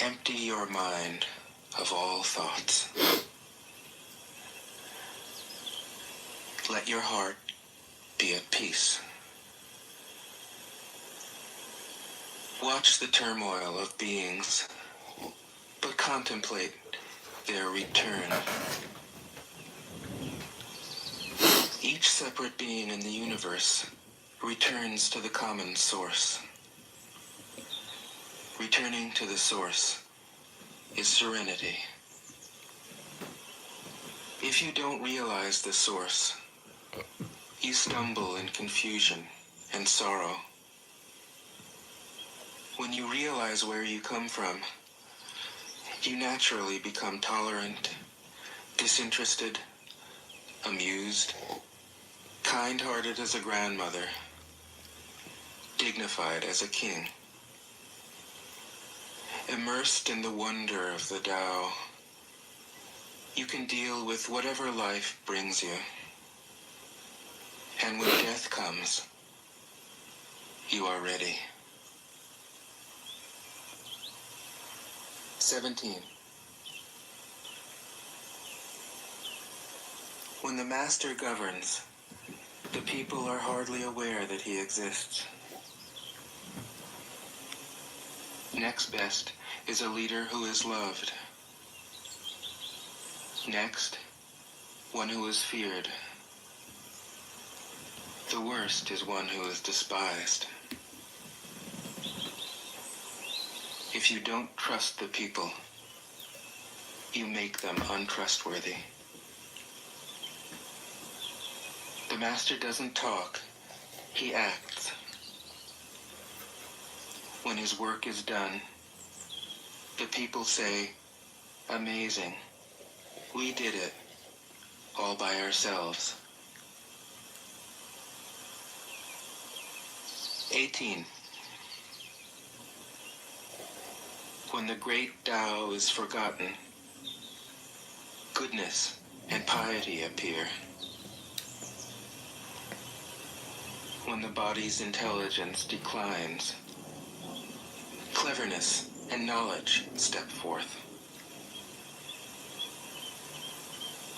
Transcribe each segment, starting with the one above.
Empty your mind of all thoughts. Let your heart be at peace. Watch the turmoil of beings, but contemplate their return. Each separate being in the universe returns to the common source. Returning to the source is serenity. If you don't realize the source, you stumble in confusion and sorrow. When you realize where you come from, you naturally become tolerant, disinterested, amused, kind-hearted as a grandmother, dignified as a king. Immersed in the wonder of the Tao, you can deal with whatever life brings you. And when death comes, you are ready. 17. When the master governs, the people are hardly aware that he exists. Next best is a leader who is loved. Next, one who is feared. The worst is one who is despised. If you don't trust the people, you make them untrustworthy. The master doesn't talk, he acts. When his work is done, the people say, "Amazing, we did it, all by ourselves." 18. When the great Tao is forgotten, goodness and piety appear. When the body's intelligence declines, cleverness and knowledge step forth.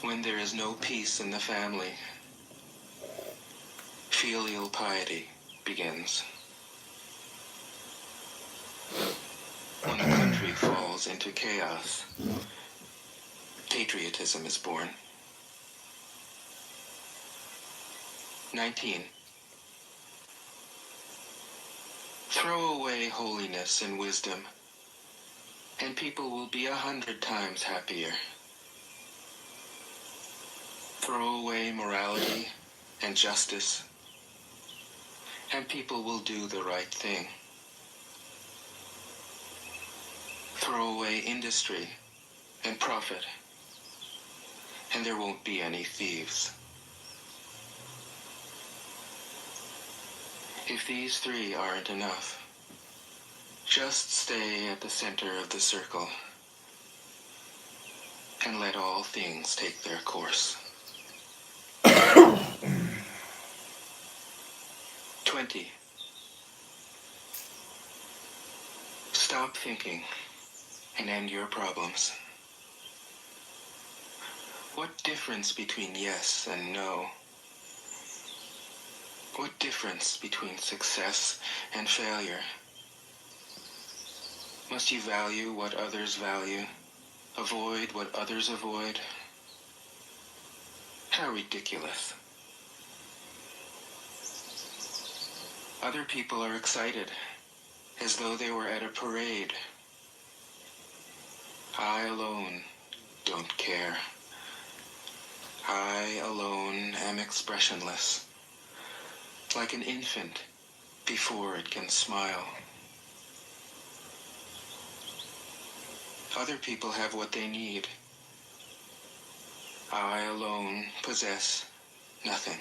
When there is no peace in the family, filial piety begins. When the country falls into chaos, patriotism is born. 19. Throw away holiness and wisdom, and people will be 100 times happier. Throw away morality and justice, and people will do the right thing. Throw away industry and profit, and there won't be any thieves. If these three aren't enough, just stay at the center of the circle and let all things take their course. 20. Stop thinking and end your problems. What difference between yes and no? What difference between success and failure? Must you value what others value, avoid what others avoid? How ridiculous. Other people are excited, as though they were at a parade. I alone don't care. I alone am expressionless, like an infant before it can smile. Other people have what they need. I alone possess nothing.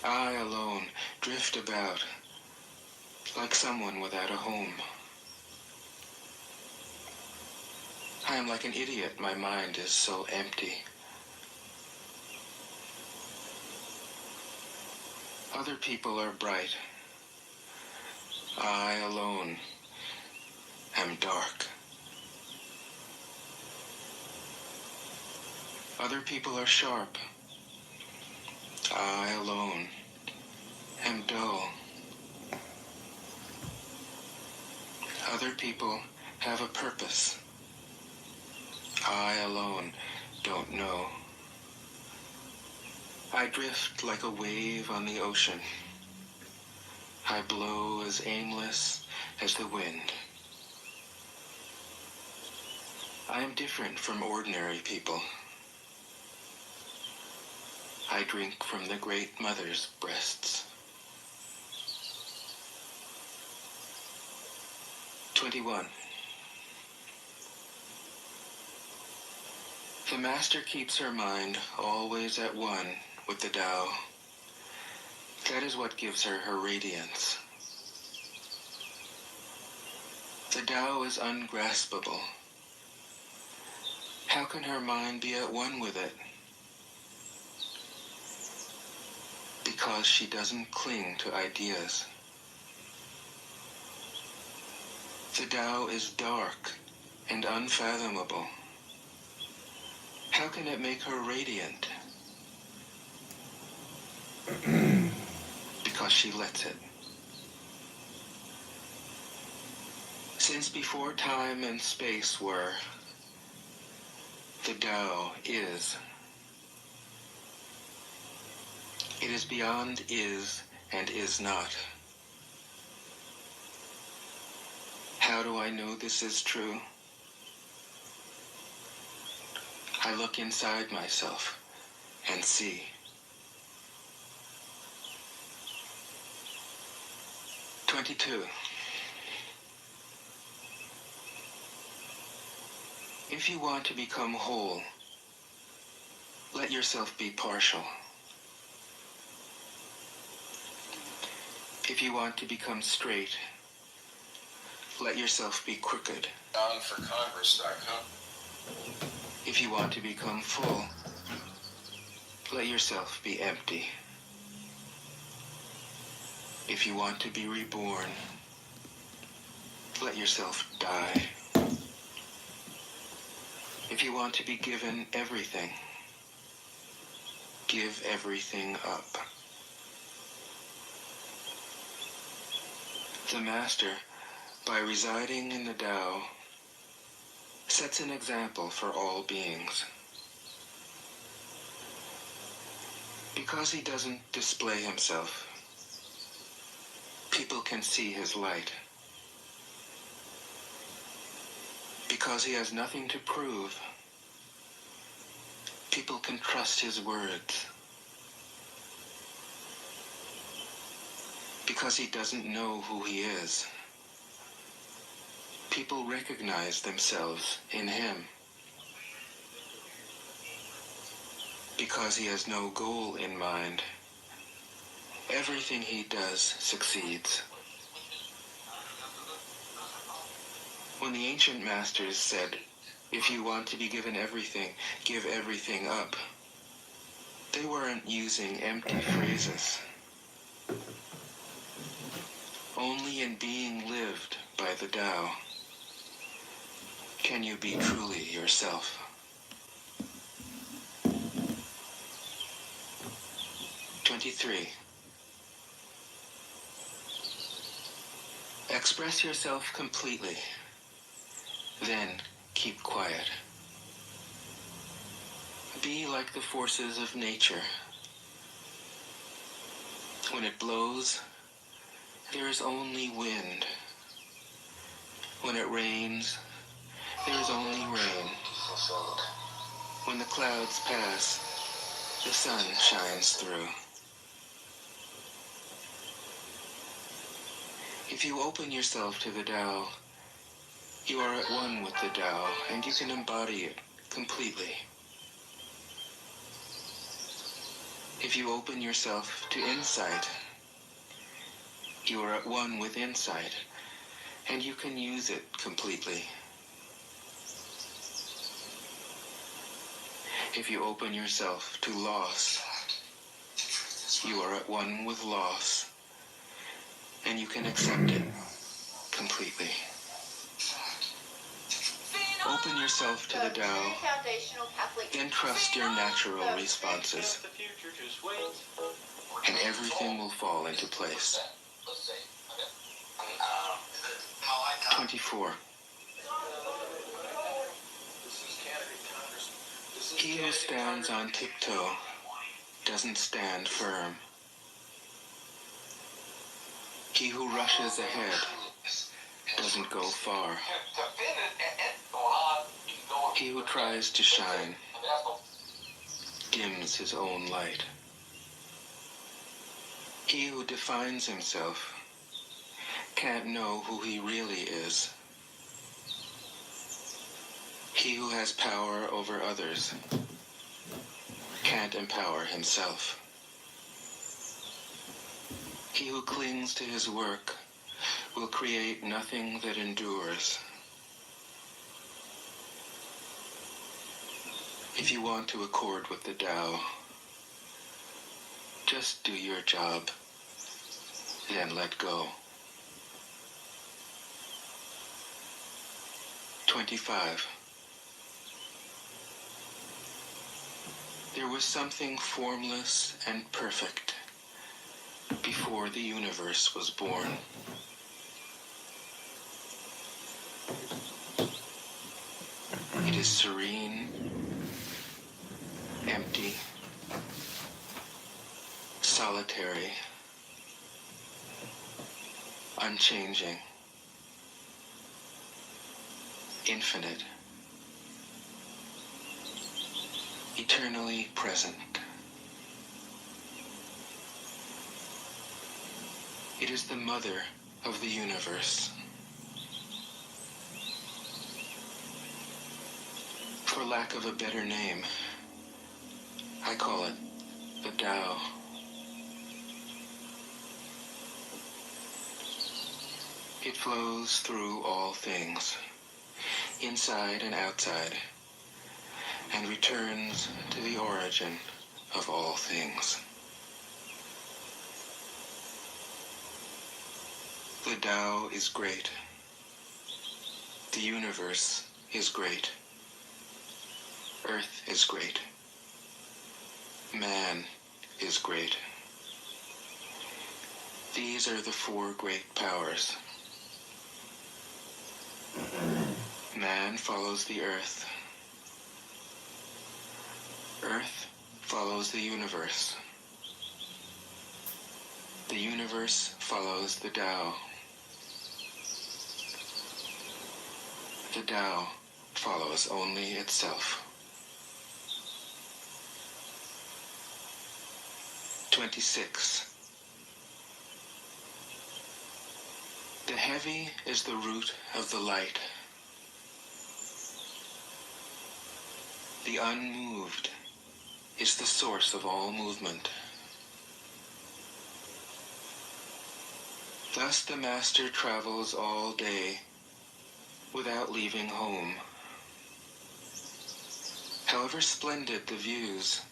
I alone drift about like someone without a home. I am like an idiot, my mind is so empty. Other people are bright. I alone am dark. Other people are sharp. I alone am dull. Other people have a purpose. I alone don't know. I drift like a wave on the ocean. I blow as aimless as the wind. I am different from ordinary people. I drink from the Great Mother's breasts. 21. The Master keeps her mind always at one with the Tao. That is what gives her her radiance. The Tao is ungraspable. How can her mind be at one with it? Because she doesn't cling to ideas. The Tao is dark and unfathomable. How can it make her radiant? Because she lets it. Since before time and space were, the Tao is. It is beyond is and is not. How do I know this is true? I look inside myself and see. If you want to become whole, let yourself be partial. If you want to become straight, let yourself be crooked. OnForCongress.com. If you want to become full, let yourself be empty. If you want to be reborn, let yourself die. If you want to be given everything, give everything up. The Master, by residing in the Tao, sets an example for all beings. Because he doesn't display himself, people can see his light. Because he has nothing to prove, people can trust his words. Because he doesn't know who he is, people recognize themselves in him. Because he has no goal in mind, everything he does succeeds. When the ancient masters said, if you want to be given everything, give everything up, they weren't using empty phrases. Only in being lived by the Tao can you be truly yourself. Express yourself completely, then keep quiet. Be like the forces of nature. When it blows, there is only wind. When it rains, there is only rain. When the clouds pass, the sun shines through. If you open yourself to the Tao, you are at one with the Tao, and you can embody it completely. If you open yourself to insight, you are at one with insight, and you can use it completely. If you open yourself to loss, you are at one with loss, and you can accept it completely. Open yourself to the Tao, then trust your natural responses, and everything will fall into place. 24. He who stands on tiptoe doesn't stand firm. He who rushes ahead doesn't go far. He who tries to shine dims his own light. He who defines himself can't know who he really is. He who has power over others can't empower himself. He who clings to his work will create nothing that endures. If you want to accord with the Tao, just do your job, then let go. 25. There was something formless and perfect before the universe was born. It is serene, empty, solitary, unchanging, infinite, eternally present. It is the mother of the universe. For lack of a better name, I call it the Tao. It flows through all things, inside and outside, and returns to the origin of all things. The Tao is great. The universe is great. Earth is great. Man is great. These are the four great powers. Man follows the earth. Earth follows the universe. The universe follows the Tao. The Tao follows only itself. 26. The heavy is the root of the light. The unmoved is the source of all movement. Thus the master travels all day without leaving home. However splendid the views,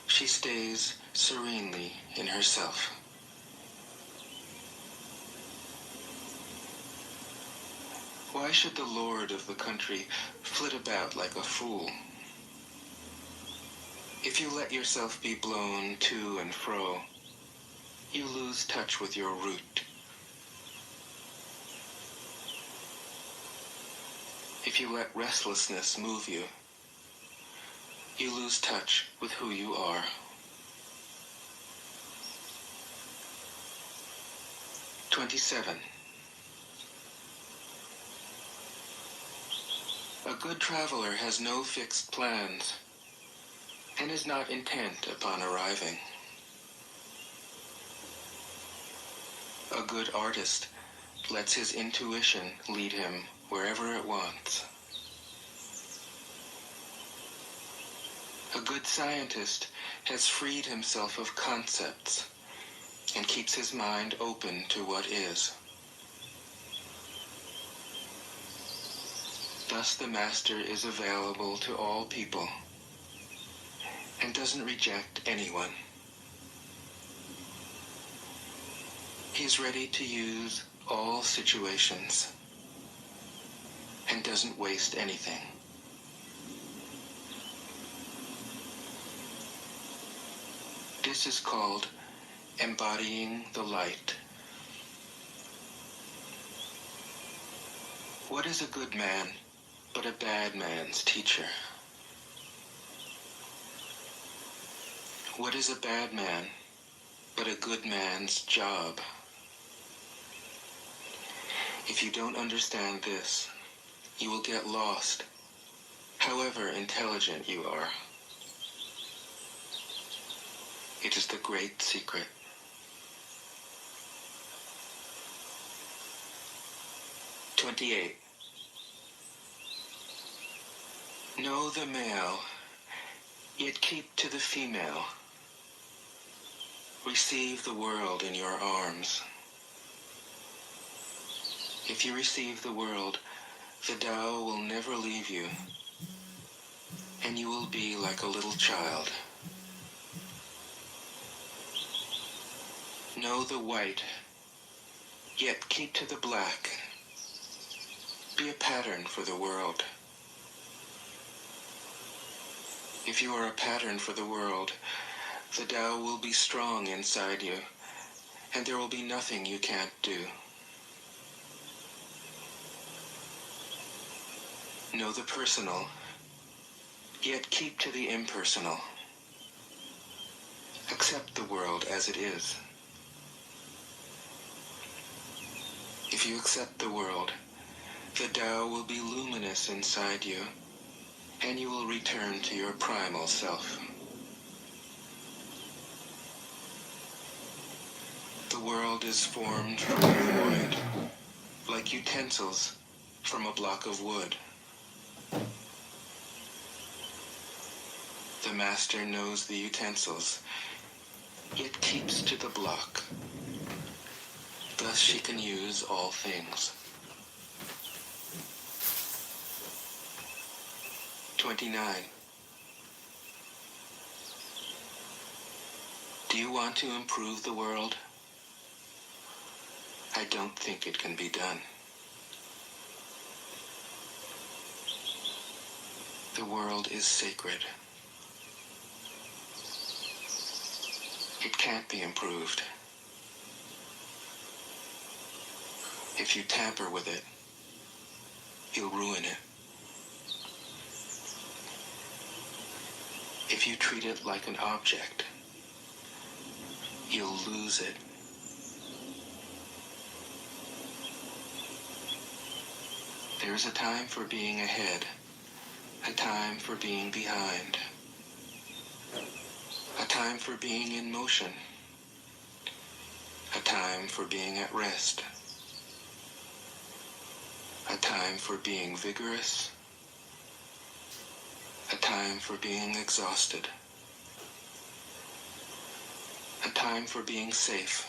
she stays serenely in herself. Why should the lord of the country flit about like a fool? If you let yourself be blown to and fro, you lose touch with your root. If you let restlessness move you, you lose touch with who you are. 27. A good traveler has no fixed plans and is not intent upon arriving. A good artist lets his intuition lead him wherever it wants. A good scientist has freed himself of concepts and keeps his mind open to what is. Thus the master is available to all people and doesn't reject anyone. He is ready to use all situations and and doesn't waste anything. This is called embodying the light. What is a good man but a bad man's teacher? What is a bad man but a good man's job? If you don't understand this, you will get lost, however intelligent you are. It is the great secret. "28. Know the male, yet keep to the female. Receive the world in your arms. If you receive the world, the Tao will never leave you, and you will be like a little child. Know the white, yet keep to the black. Be a pattern for the world. If you are a pattern for the world, the Tao will be strong inside you, and there will be nothing you can't do. Know the personal, yet keep to the impersonal. Accept the world as it is. If you accept the world, the Tao will be luminous inside you, and you will return to your primal self. The world is formed from the void, like utensils from a block of wood. The master knows the utensils, yet keeps to the block. Thus she can use all things. 29. Do you want to improve the world? I don't think it can be done. The world is sacred. It can't be improved. If you tamper with it, you'll ruin it. If you treat it like an object, you'll lose it. There is a time for being ahead, a time for being behind, a time for being in motion, a time for being at rest, a time for being vigorous, a time for being exhausted, a time for being safe,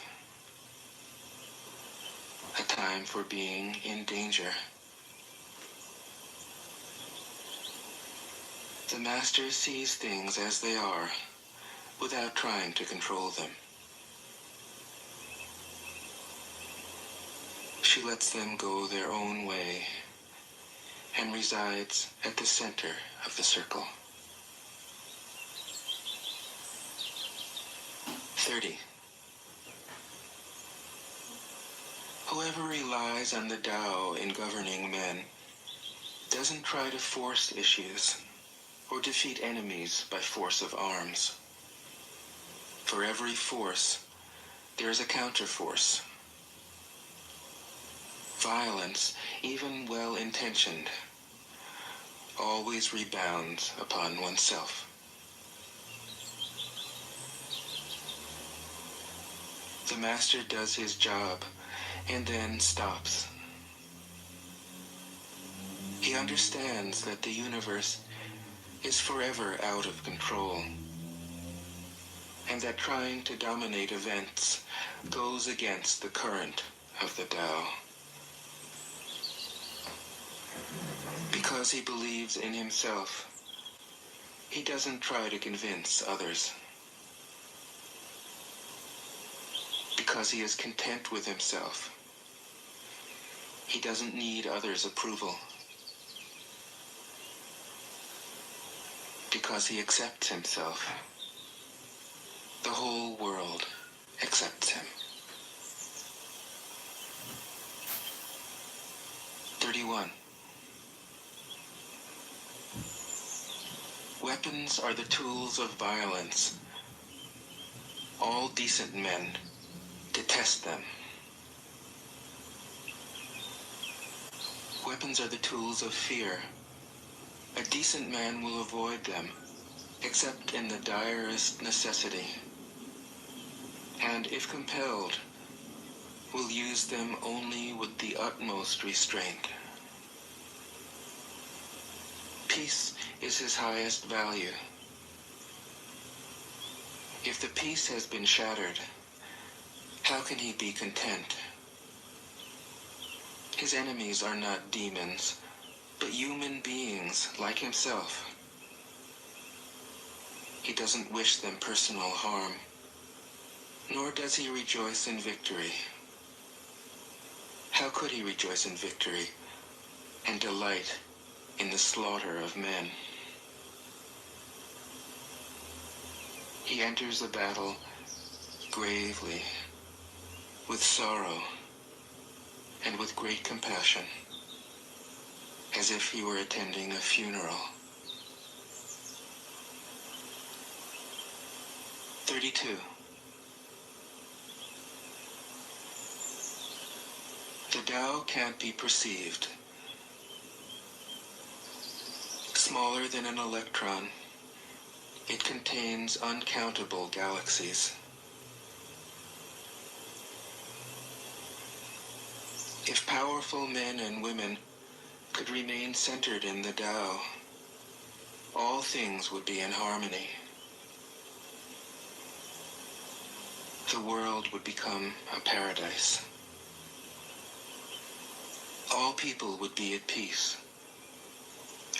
a time for being in danger. The master sees things as they are, without trying to control them. She lets them go their own way, and resides at the center of the circle. 30. Whoever relies on the Tao in governing men doesn't try to force issues or defeat enemies by force of arms. For every force, there is a counterforce. Violence, even well-intentioned, always rebounds upon oneself. The master does his job and then stops. He understands that the universe is forever out of control, and that trying to dominate events goes against the current of the Tao. Because he believes in himself, he doesn't try to convince others. Because he is content with himself, he doesn't need others' approval. because he accepts himself. The whole world accepts him. 31. Weapons are the tools of violence. All decent men detest them. Weapons are the tools of fear. A decent man will avoid them, except in the direst necessity, and if compelled, will use them only with the utmost restraint. Peace is his highest value. If the peace has been shattered, how can he be content? His enemies are not demons, but human beings like himself. He doesn't wish them personal harm, nor does he rejoice in victory. How could he rejoice in victory and delight in the slaughter of men? He enters a battle gravely, with sorrow, and with great compassion, as if he were attending a funeral. 32. The Tao can't be perceived. Smaller than an electron, it contains uncountable galaxies. If powerful men and women could remain centered in the Tao, all things would be in harmony. The world would become a paradise. All people would be at peace,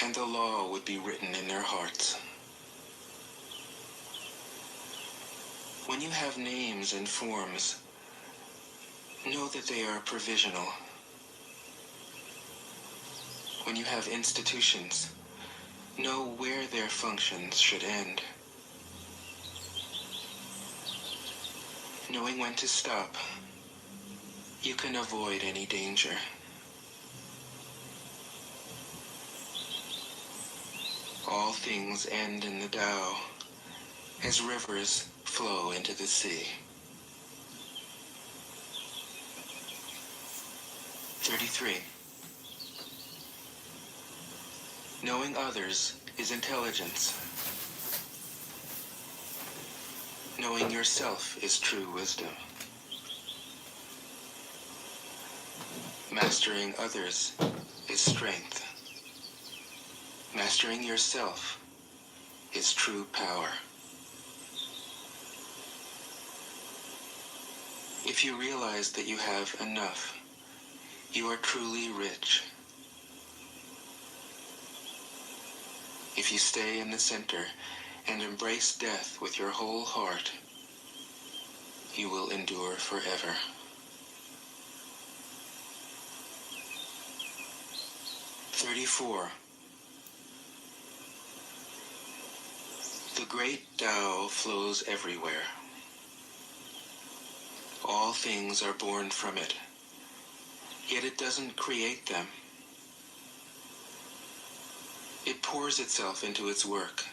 and the law would be written in their hearts. When you have names and forms, know that they are provisional. When you have institutions, know where their functions should end. Knowing when to stop, you can avoid any danger. All things end in the Tao, as rivers flow into the sea. 33. Knowing others is intelligence. Knowing yourself is true wisdom. Mastering others is strength. Mastering yourself is true power. If you realize that you have enough, you are truly rich. If you stay in the center and embrace death with your whole heart, you will endure forever. 34. The great Tao flows everywhere. All things are born from it, yet it doesn't create them. It pours itself into its work,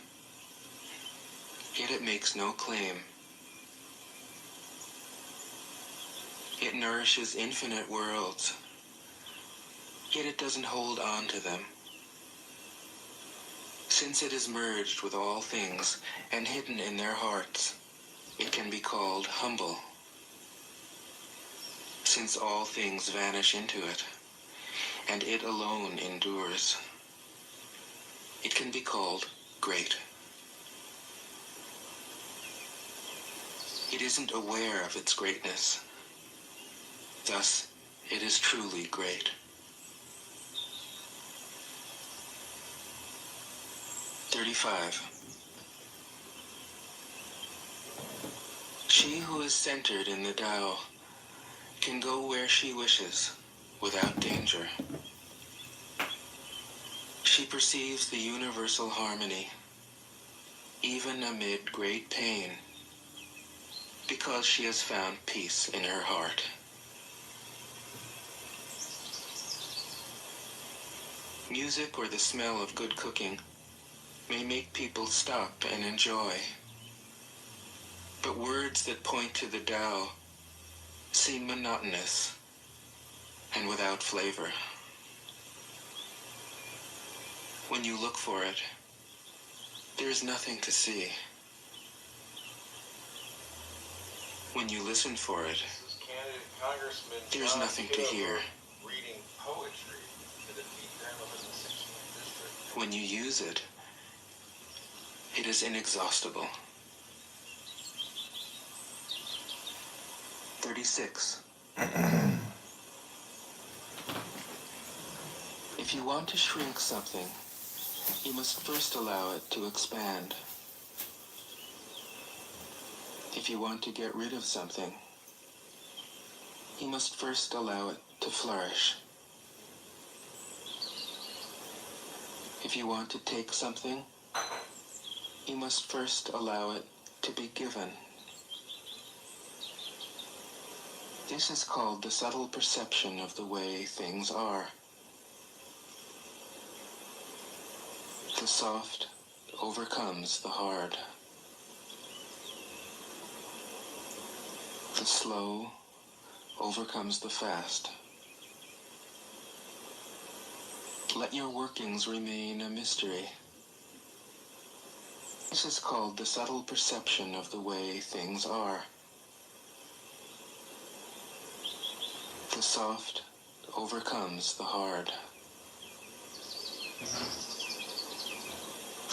yet it makes no claim. It nourishes infinite worlds, yet it doesn't hold on to them. Since it is merged with all things and hidden in their hearts, it can be called humble. Since all things vanish into it, and it alone endures, it can be called great. It isn't aware of its greatness. Thus, it is truly great. 35. She who is centered in the Tao can go where she wishes without danger. She perceives the universal harmony even amid great pain, because she has found peace in her heart. Music or the smell of good cooking may make people stop and enjoy, but words that point to the Tao seem monotonous and without flavor. When you look for it, there is nothing to see. When you listen for it, Congressman there's nothing to hear. Reading poetry to the Demolition 16th District. When you use it, it is inexhaustible. 36. If you want to shrink something, you must first allow it to expand. If you want to get rid of something, you must first allow it to flourish. If you want to take something, you must first allow it to be given. This is called the subtle perception of the way things are. The soft overcomes the hard. The slow overcomes the fast. Let your workings remain a mystery. This is called the subtle perception of the way things are. The soft overcomes the hard.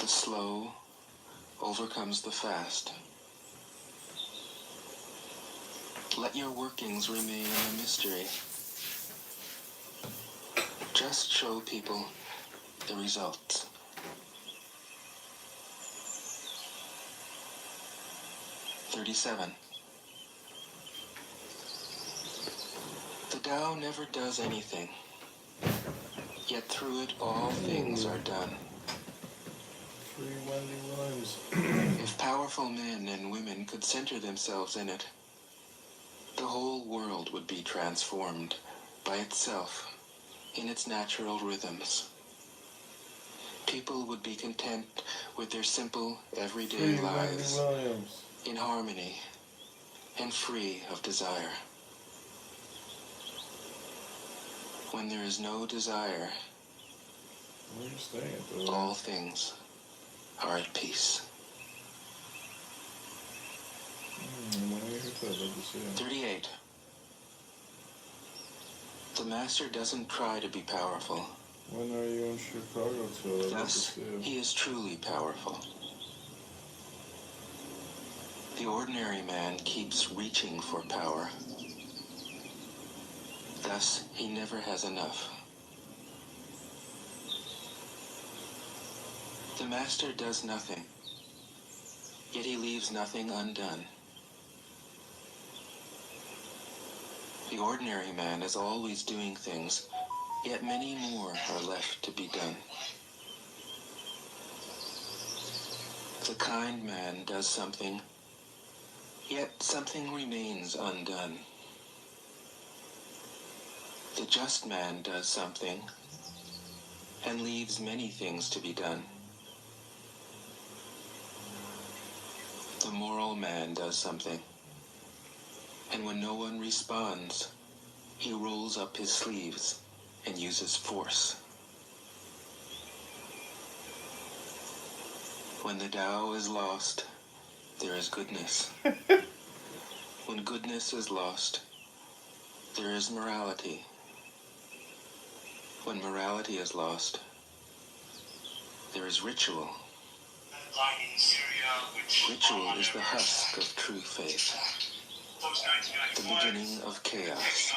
The slow overcomes the fast. Let your workings remain a mystery. Just show people the results. "37. The Tao never does anything, yet through it all things are done. Free Wendy Williams. If powerful men and women could center themselves in it, the whole world would be transformed by itself in its natural rhythms. People would be content with their simple, everyday Free lives, Wendy Williams. in harmony and free of desire. When there is no desire, Where you staying, though? all things are at peace. When I hit that, let me see it. 38. The master doesn't try to be powerful. When are you in Chicago till? I'd like to Thus, see it. he is truly powerful. The ordinary man keeps reaching for power. Thus, he never has enough. The master does nothing, yet he leaves nothing undone. The ordinary man is always doing things, yet many more are left to be done. The kind man does something, yet something remains undone. The just man does something, and leaves many things to be done. The moral man does something, and when no one responds, he rolls up his sleeves and uses force. When the Tao is lost, there is goodness. When goodness is lost, there is morality. When morality is lost, there is ritual. Ritual is the husk of true faith, the beginning of chaos.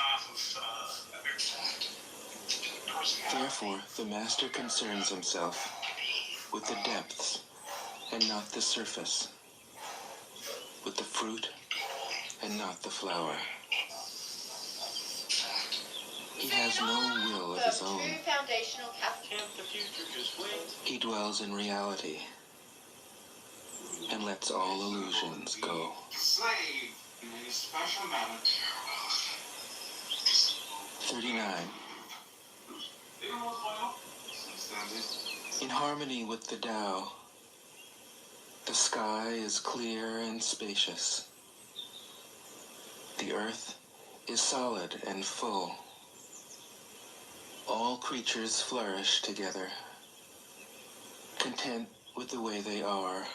Therefore, the master concerns himself with the depths and not the surface, with the fruit and not the flower. He has no will of his own. He dwells in reality. and lets all illusions go. Slave in a special manner. 39. In harmony with the Tao, the sky is clear and spacious. The earth is solid and full. All creatures flourish together, content with the way they are,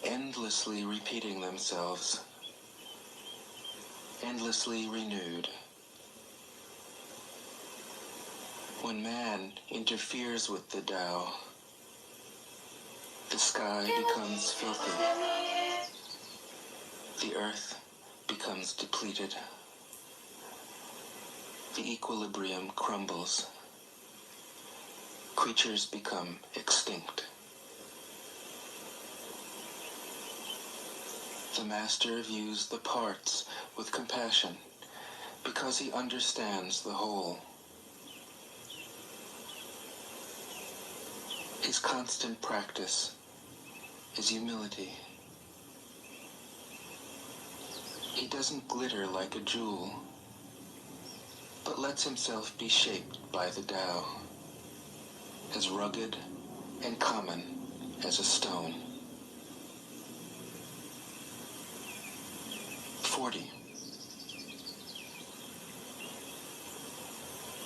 endlessly repeating themselves, endlessly renewed. When man interferes with the Tao, the sky becomes filthy. The earth becomes depleted. The equilibrium crumbles. Creatures become extinct. The master views the parts with compassion because he understands the whole. His constant practice is humility. He doesn't glitter like a jewel, but lets himself be shaped by the Tao, as rugged and common as a stone. 40.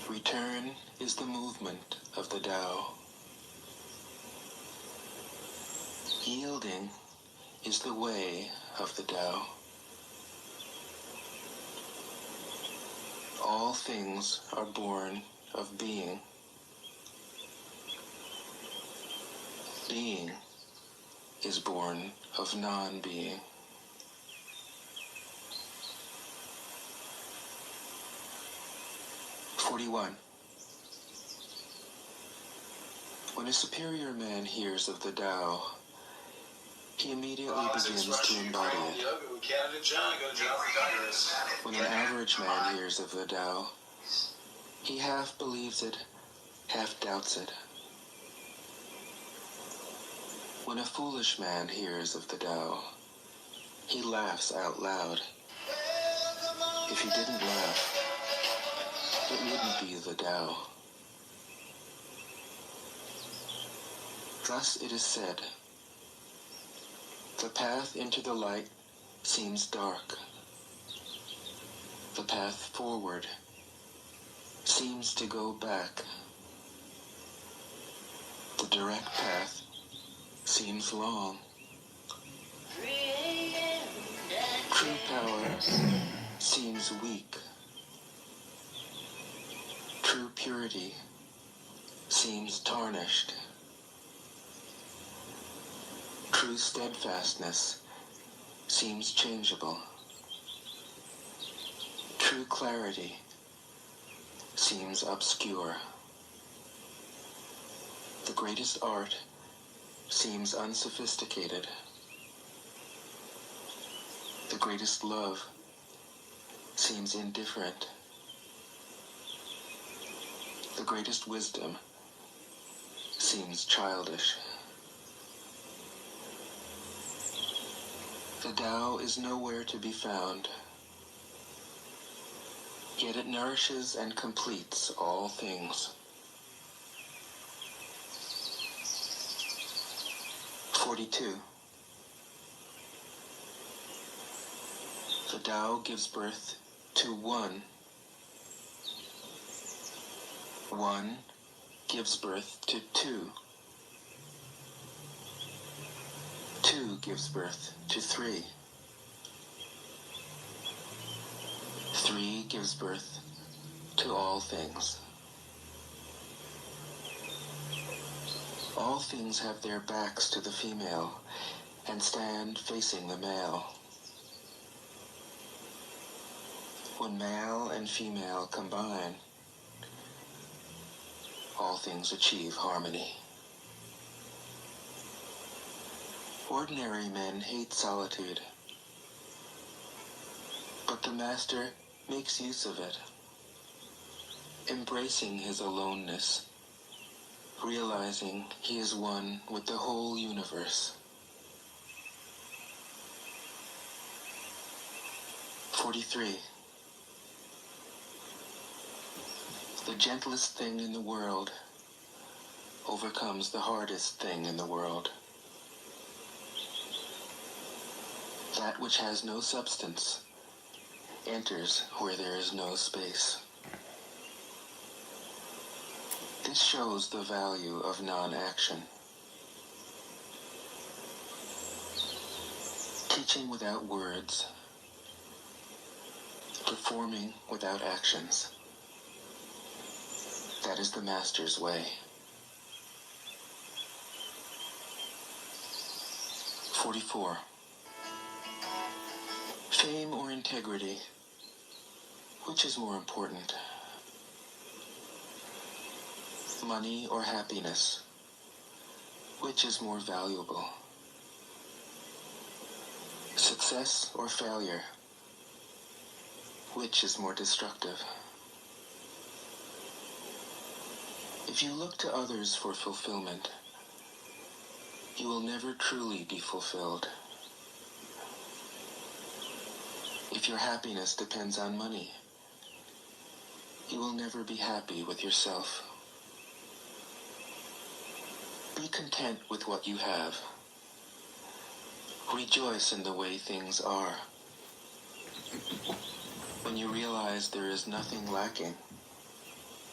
Return is the movement of the Tao. Yielding is the way of the Tao. All things are born of being. Being is born of non-being. When a superior man hears of the Tao, he immediately begins to embody it. When an average man hears of the Tao, he half believes it, half doubts it. When a foolish man hears of the Tao, he laughs out loud. If he didn't laugh, it wouldn't be the Tao. Thus it is said, the path into the light seems dark. The path forward seems to go back. The direct path seems long. True power seems weak. True purity seems tarnished. True steadfastness seems changeable. True clarity seems obscure. The greatest art seems unsophisticated. The greatest love seems indifferent. The greatest wisdom seems childish. The Tao is nowhere to be found, yet it nourishes and completes all things. 42. The Tao gives birth to one. One gives birth to two. Two gives birth to three. Three gives birth to all things. All things have their backs to the female and stand facing the male. When male and female combine, all things achieve harmony. Ordinary men hate solitude, but the Master makes use of it, embracing his aloneness, realizing he is one with the whole universe. 43. The gentlest thing in the world overcomes the hardest thing in the world. That which has no substance enters where there is no space. This shows the value of non-action. Teaching without words, performing without actions. That is the master's way. 44. Fame or integrity? Which is more important? Money or happiness? Which is more valuable? Success or failure? Which is more destructive? If you look to others for fulfillment, you will never truly be fulfilled. If your happiness depends on money, you will never be happy with yourself. Be content with what you have. Rejoice in the way things are. When you realize there is nothing lacking,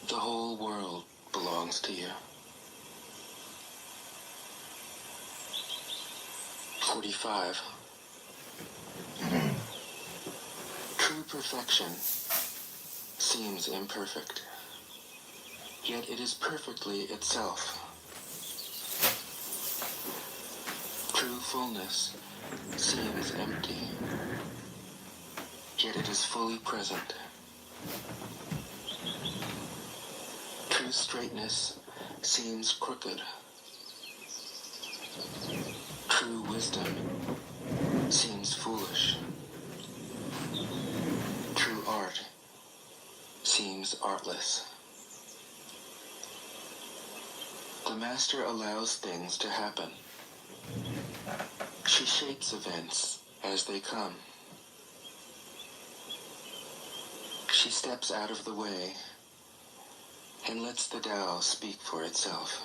the whole world belongs to you. 45. True perfection seems imperfect, yet it is perfectly itself. True fullness seems empty, yet it is fully present. True straightness seems crooked. True wisdom seems foolish. True art seems artless. The master allows things to happen. She shapes events as they come. She steps out of the way and lets the Tao speak for itself.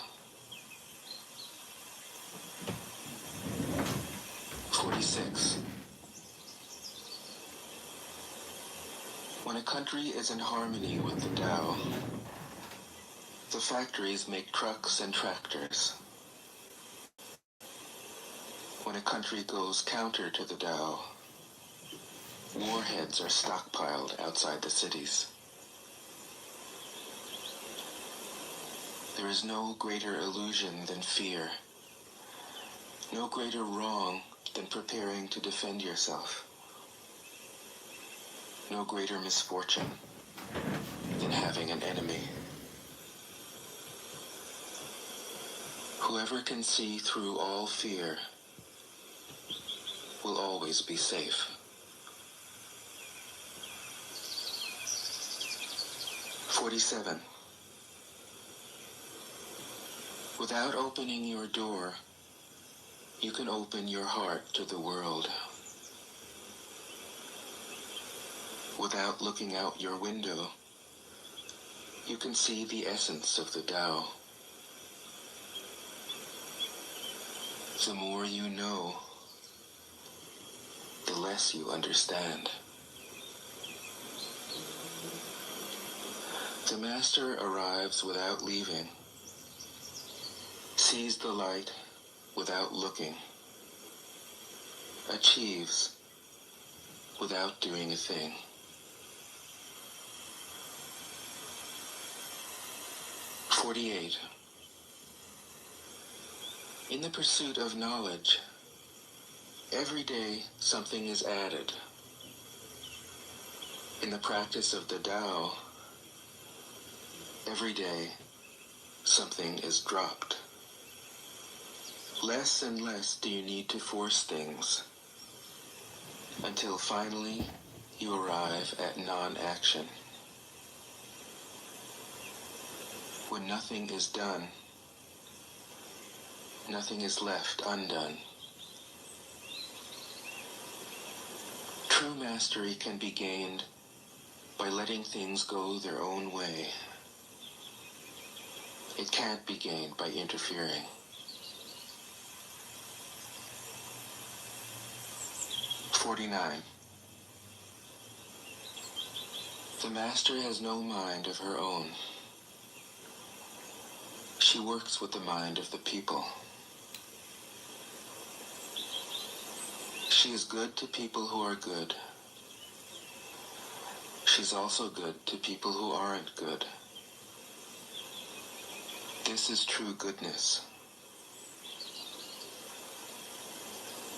46. When a country is in harmony with the Tao, the factories make trucks and tractors. When a country goes counter to the Tao, warheads are stockpiled outside the cities. There is no greater illusion than fear, no greater wrong than preparing to defend yourself, no greater misfortune than having an enemy. Whoever can see through all fear will always be safe. 47. Without opening your door, you can open your heart to the world. Without looking out your window, you can see the essence of the Tao. The more you know, the less you understand. The master arrives without leaving, sees the light without looking, achieves without doing a thing. 48. In the pursuit of knowledge, every day something is added. In the practice of the Tao, every day something is dropped. Less and less do you need to force things, until finally you arrive at non-action. When nothing is done, nothing is left undone. True True mastery can be gained by letting things go their own way. It can't be gained by interfering. "49. The master has no mind of her own. She works with the mind of the people. She is good to people who are good. She's also good to people who aren't good. This is true goodness.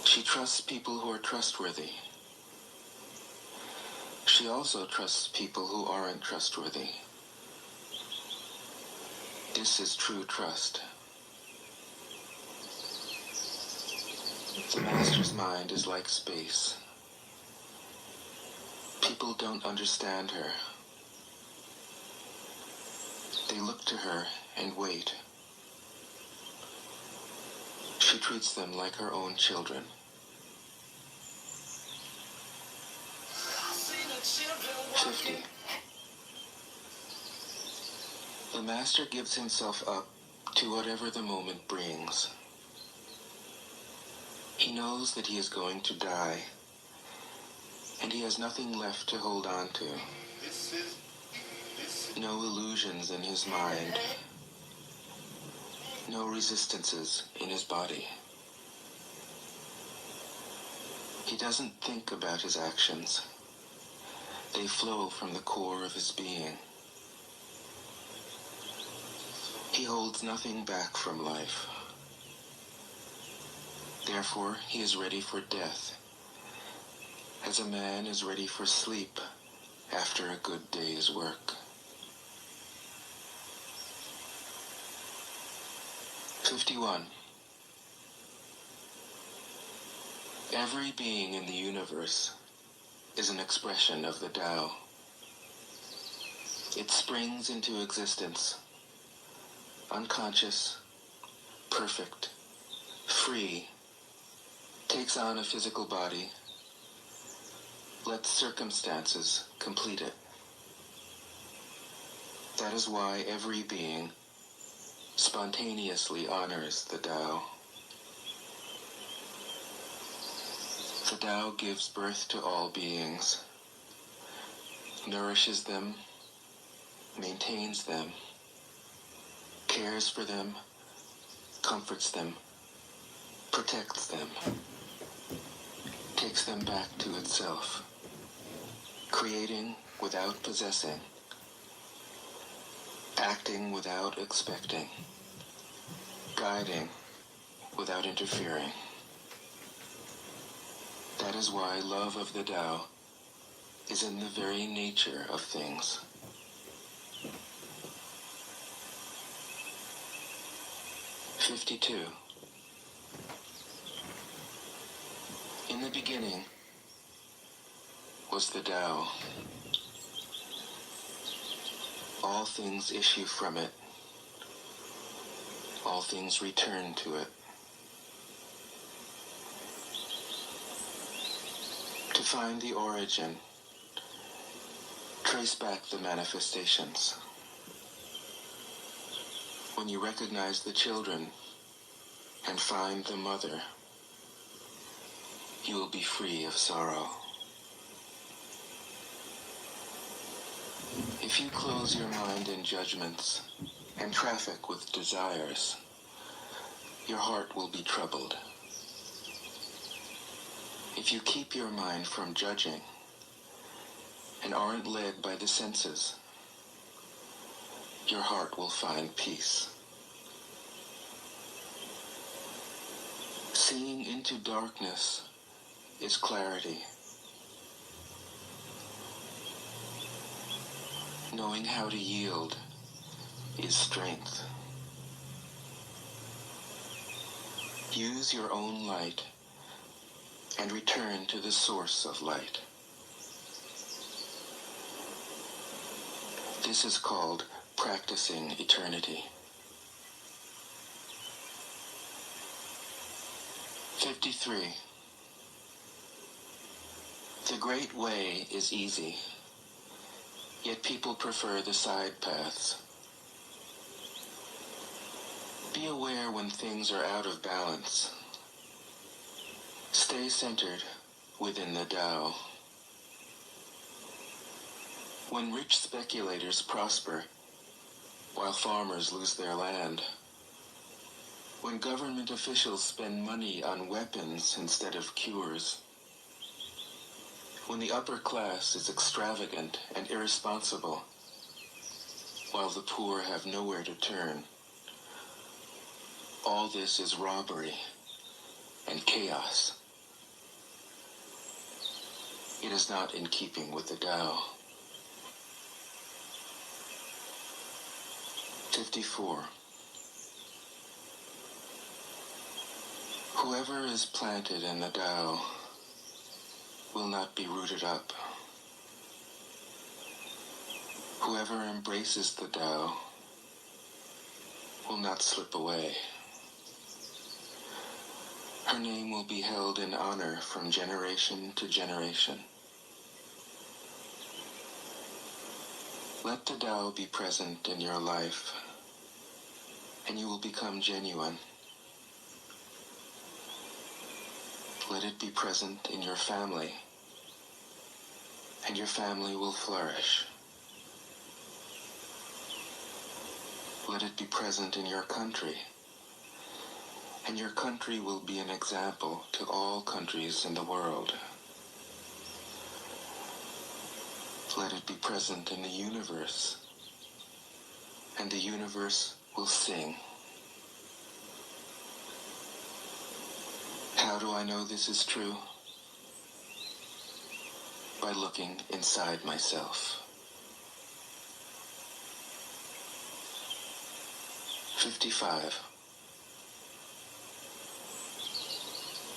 She trusts people who are trustworthy. She also trusts people who aren't trustworthy. This is true trust. The master's mind is like space. People don't understand her. They look to her and wait. She treats them like her own children. 50. The master gives himself up to whatever the moment brings. He knows that he is going to die, and he has nothing left to hold on to. No illusions in his mind. No resistances in his body. He doesn't think about his actions. They flow from the core of his being. He holds nothing back from life. Therefore, he is ready for death, as a man is ready for sleep after a good day's work. 51. Every being in the universe is an expression of the Tao. It springs into existence, unconscious, perfect, free, takes on a physical body, lets circumstances complete it. That is why every being spontaneously honors the Tao. The Tao gives birth to all beings, nourishes them, maintains them, cares for them, comforts them, protects them, takes them back to itself, creating without possessing, acting without expecting, guiding without interfering. That is why love of the Tao is in the very nature of things. "52. In the beginning was the Tao. All things issue from it. All things return to it. To find the origin, trace back the manifestations. When you recognize the children and find the mother, you will be free of sorrow. If you close your mind in judgments and traffic with desires, your heart will be troubled. If you keep your mind from judging and aren't led by the senses, your heart will find peace. Seeing into darkness is clarity. Knowing how to yield is strength. Use your own light and return to the source of light. This is called practicing eternity. 53. The Great Way is easy, yet people prefer the side paths. Be aware when things are out of balance. Stay centered within the Tao. When rich speculators prosper, while farmers lose their land, when government officials spend money on weapons instead of cures, when the upper class is extravagant and irresponsible, while the poor have nowhere to turn, all this is robbery and chaos. It is not in keeping with the Tao. 54. Whoever is planted in the Tao will not be rooted up. Whoever embraces the Tao will not slip away. Her name will be held in honor from generation to generation. Let the Tao be present in your life, and you will become genuine. Let it be present in your family, and your family will flourish. Let it be present in your country, and your country will be an example to all countries in the world. Let it be present in the universe, and the universe will sing. How do I know this is true? By looking inside myself. 55.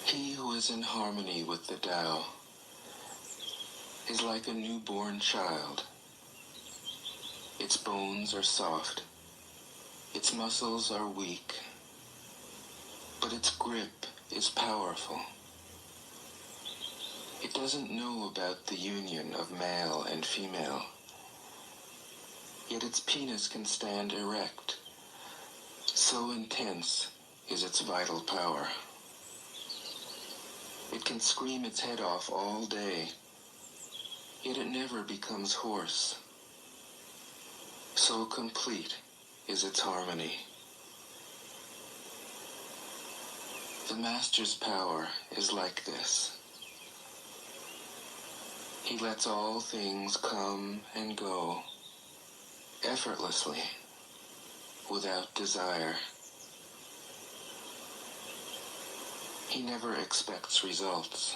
He who is in harmony with the Tao is like a newborn child. Its bones are soft, its muscles are weak, but its grip is powerful. It doesn't know about the union of male and female, yet its penis can stand erect. So intense is its vital power. It can scream its head off all day, yet it never becomes hoarse. So complete is its harmony. The Master's power is like this. He lets all things come and go, effortlessly, without desire. He never expects results.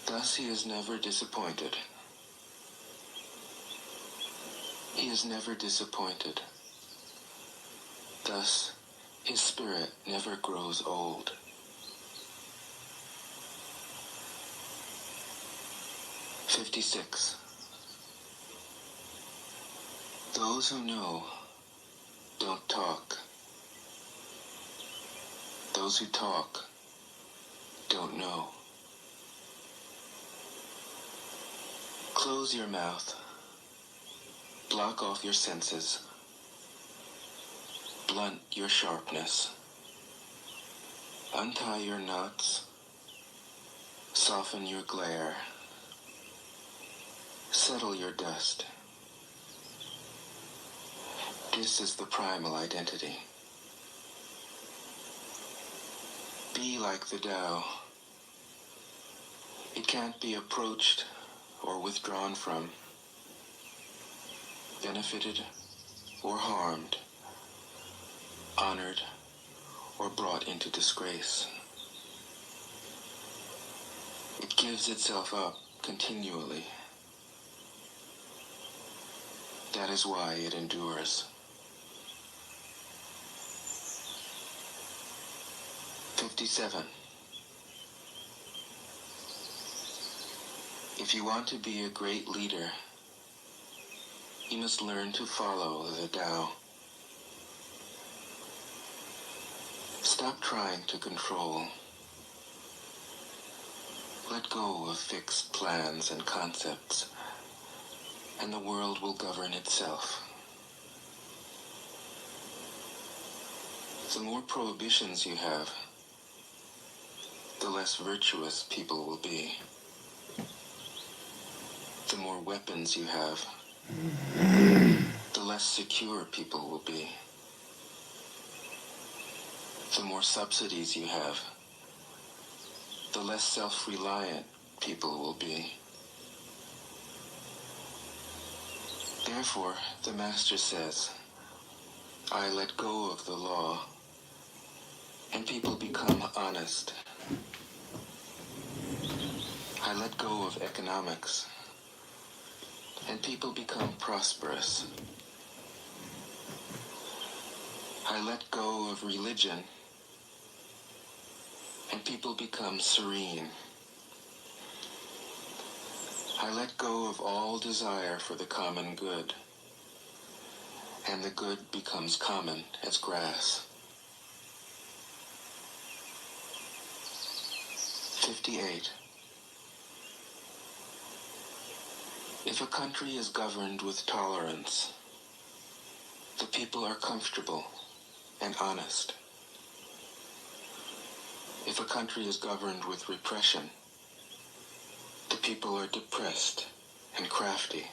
Thus he is never disappointed. He is never disappointed. Thus, his spirit never grows old. 56. Those who know don't talk. Those who talk don't know. Close your mouth. Block off your senses. Blunt your sharpness. Untie your knots. Soften your glare. Settle your dust. This is the primal identity. Be like the Tao. It can't be approached or withdrawn from, benefited or harmed, honored or brought into disgrace. It gives itself up continually. That is why it endures. 57. If you want to be a great leader, you must learn to follow the Tao. Stop trying to control. Let go of fixed plans and concepts, and the world will govern itself. The more prohibitions you have, the less virtuous people will be. The more weapons you have, the less secure people will be. The more subsidies you have, the less self-reliant people will be. Therefore, the Master says, I let go of the law, and people become honest. I let go of economics, and people become prosperous. I let go of religion, and people become serene. I let go of all desire for the common good, and the good becomes common as grass. 58. If a country is governed with tolerance, the people are comfortable and honest. If a country is governed with repression, the people are depressed and crafty.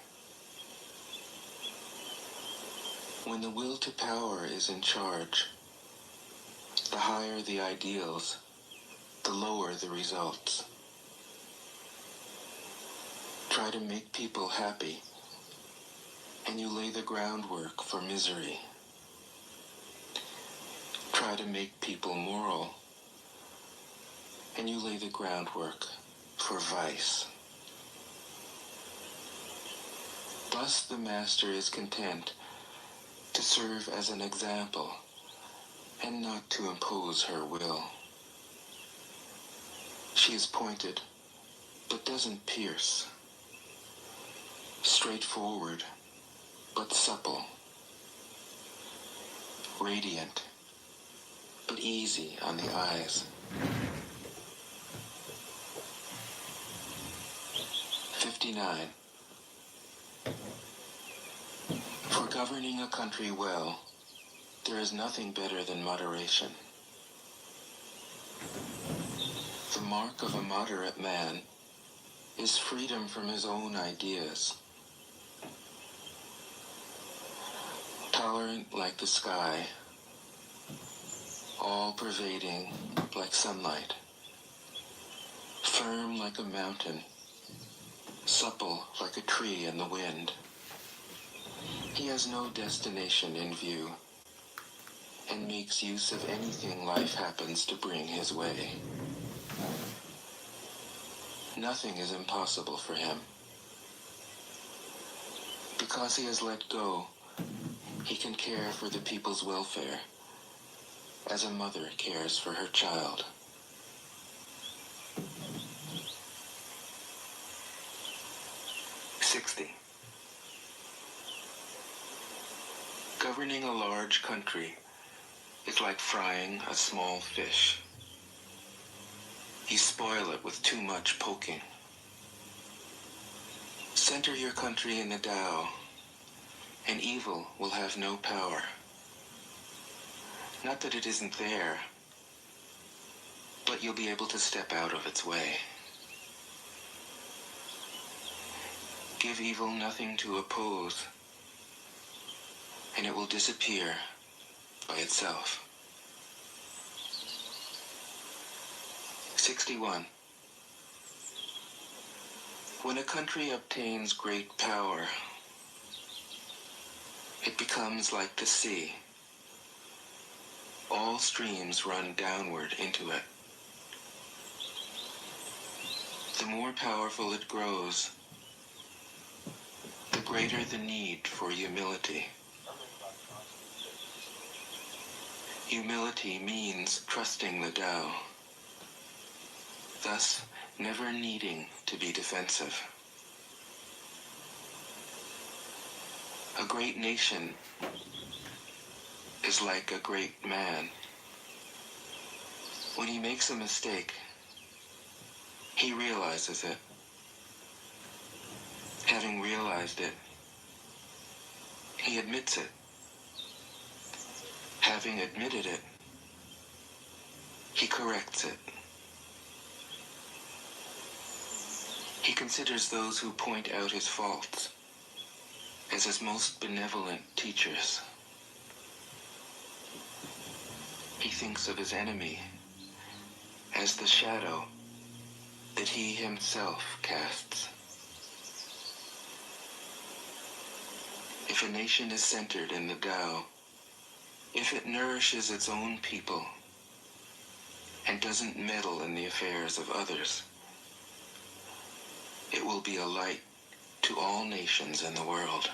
When the will to power is in charge, the higher the ideals, the lower the results. Try to make people happy, and you lay the groundwork for misery. Try to make people moral, and you lay the groundwork for vice. Thus the Master is content to serve as an example and not to impose her will. She is pointed, but doesn't pierce. Straightforward, but supple. Radiant, but easy on the eyes. 59. For governing a country well, there is nothing better than moderation. The mark of a moderate man is freedom from his own ideas. Tolerant like the sky, all-pervading like sunlight, firm like a mountain, supple like a tree in the wind. He has no destination in view, and makes use of anything life happens to bring his way. Nothing is impossible for him. Because he has let go, he can care for the people's welfare, as a mother cares for her child. Governing a large country is like frying a small fish. You spoil it with too much poking. Center your country in the Tao, and evil will have no power. Not that it isn't there, but you'll be able to step out of its way. Give evil nothing to oppose, and it will disappear by itself. 61. When a country obtains great power, it becomes like the sea. All streams run downward into it. The more powerful it grows, the greater the need for humility. Humility means trusting the Tao, thus never needing to be defensive. A great nation is like a great man. When he makes a mistake, He realizes it. Having realized it, he admits it. Having admitted it, he corrects it. He considers those who point out his faults as his most benevolent teachers. He thinks of his enemy as the shadow that he himself casts. If a nation is centered in the Tao, if it nourishes its own people and doesn't meddle in the affairs of others, it will be a light to all nations in the world.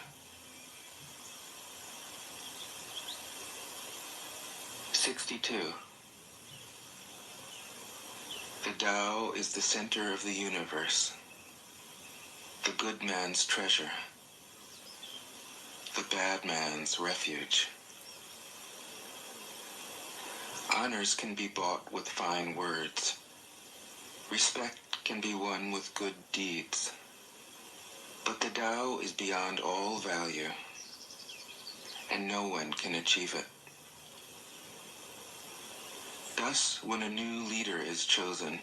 62. The Tao is the center of the universe, the good man's treasure, the bad man's refuge. Honors can be bought with fine words. Respect can be won with good deeds. But the Tao is beyond all value, and no one can achieve it. Thus, when a new leader is chosen,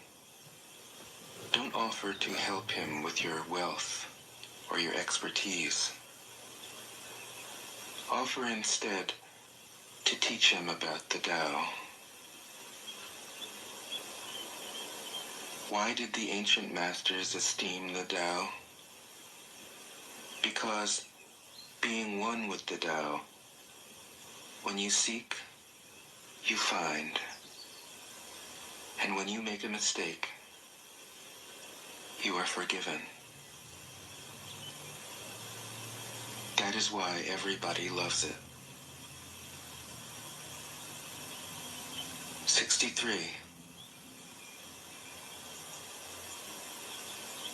don't offer to help him with your wealth or your expertise. Offer instead to teach him about the Tao. Why did the ancient masters esteem the Tao? Because, being one with the Tao, when you seek, you find. And when you make a mistake, you are forgiven. That is why everybody loves it. 63.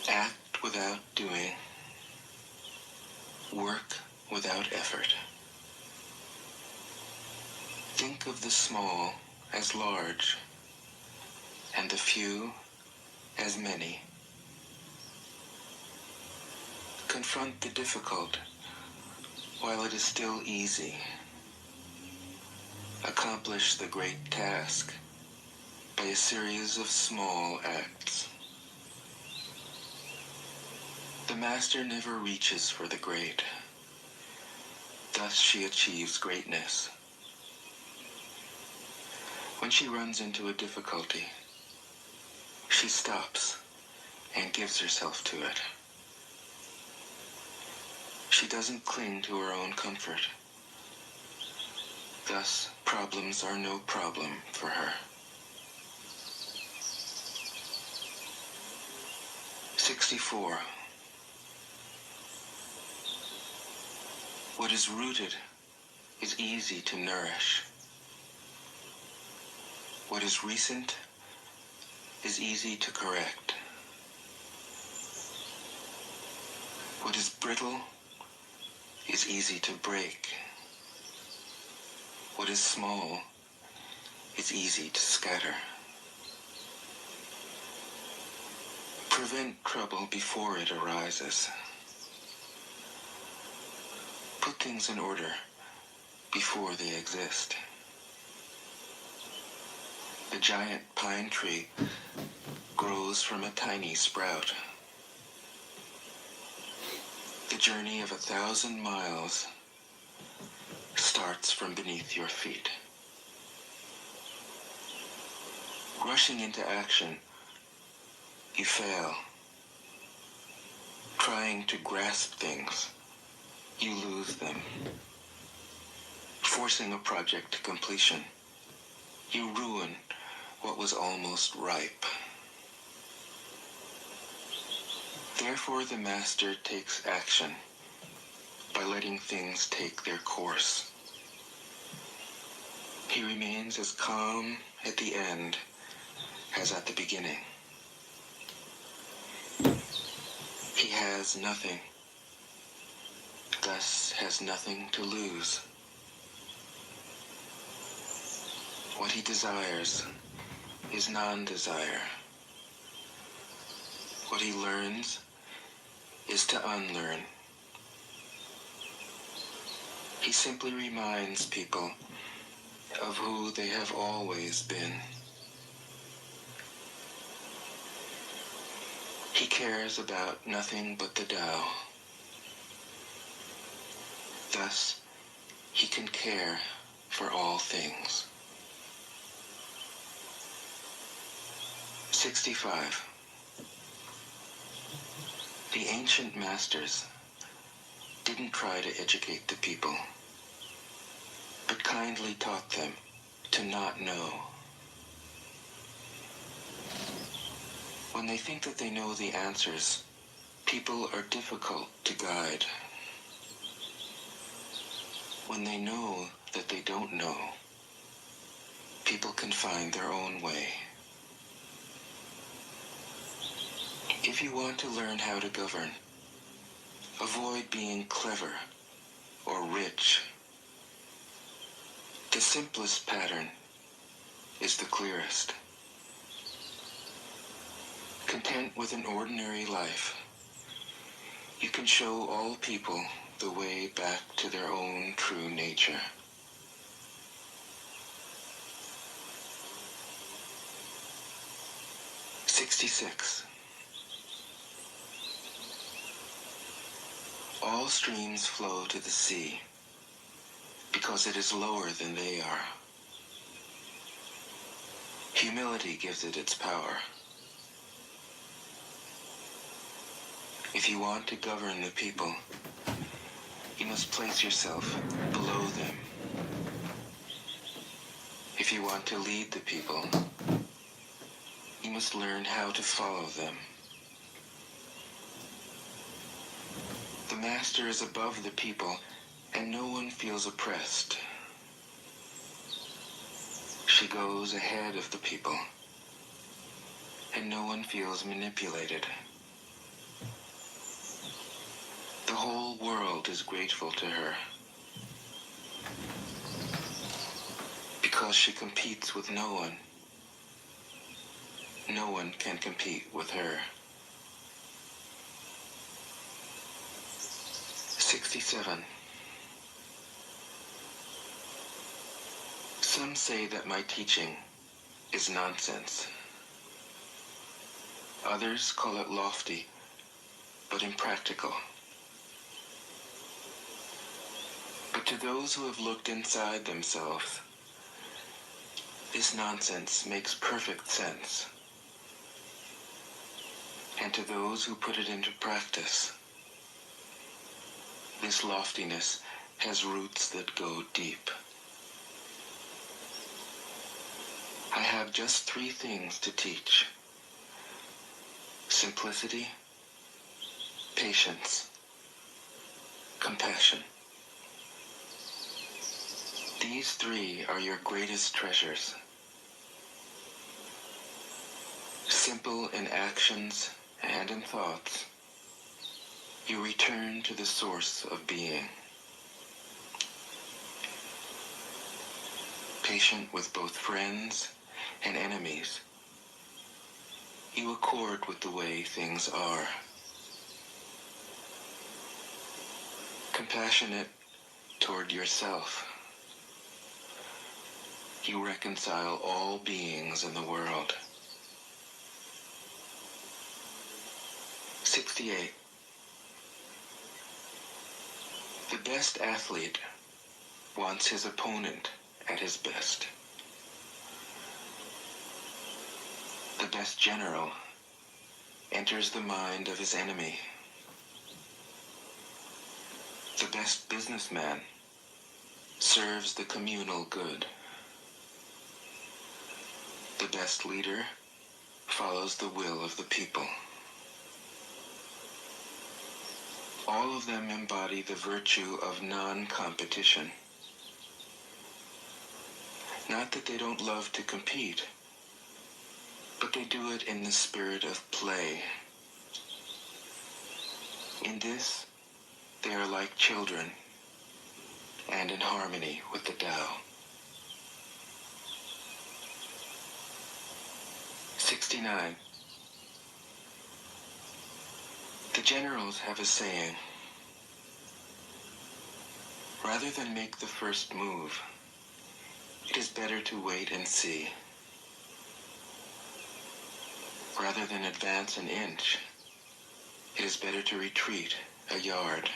Act without doing. Work without effort. Think of the small as large, and the few as many. Confront the difficult while it is still easy. Accomplish the great task by a series of small acts. The master never reaches for the great. Thus she achieves greatness. When she runs into a difficulty, she stops and gives herself to it. She doesn't cling to her own comfort. Thus, problems are no problem for her. 64. What is rooted is easy to nourish. What is recent is easy to correct. What is brittle is easy to break. What is small is easy to scatter. Prevent trouble before it arises. Put things in order before they exist. The giant pine tree grows from a tiny sprout. The journey of 1,000 miles starts from beneath your feet. Rushing into action, you fail. Trying to grasp things, you lose them. Forcing a project to completion, you ruin what was almost ripe. Therefore, the master takes action by letting things take their course. He remains as calm at the end as at the beginning. He has nothing, thus has nothing to lose. What he desires is non-desire. What he learns is to unlearn. He simply reminds people of who they have always been. He cares about nothing but the Tao. Thus, he can care for all things. 65. The ancient masters didn't try to educate the people, but kindly taught them to not know. When they think that they know the answers, people are difficult to guide. When they know that they don't know, people can find their own way. If you want to learn how to govern, avoid being clever or rich. The simplest pattern is the clearest. Content with an ordinary life, you can show all people the way back to their own true nature. '66. All streams flow to the sea because it is lower than they are. Humility gives it its power. If you want to govern the people, you must place yourself below them. If you want to lead the people, you must learn how to follow them. The master is above the people, and no one feels oppressed. She goes ahead of the people, and no one feels manipulated. The whole world is grateful to her because she competes with no one. No one can compete with her. 67. Some say that my teaching is nonsense. Others call it lofty, but impractical. But to those who have looked inside themselves, this nonsense makes perfect sense. And to those who put it into practice, this loftiness has roots that go deep. I have just 3 things to teach: simplicity, patience, compassion. These 3 are your greatest treasures. Simple in actions and in thoughts, you return to the source of being. Patient with both friends and enemies, you accord with the way things are. Compassionate toward yourself, you reconcile all beings in the world. 68. The best athlete wants his opponent at his best. The best general enters the mind of his enemy. The best businessman serves the communal good. The best leader follows the will of the people. All of them embody the virtue of non-competition. Not that they don't love to compete, but they do it in the spirit of play. In this, they are like children, and in harmony with the Tao. 69. The generals have a saying: rather than make the first move, it is better to wait and see. Rather than advance an inch, it is better to retreat a yard.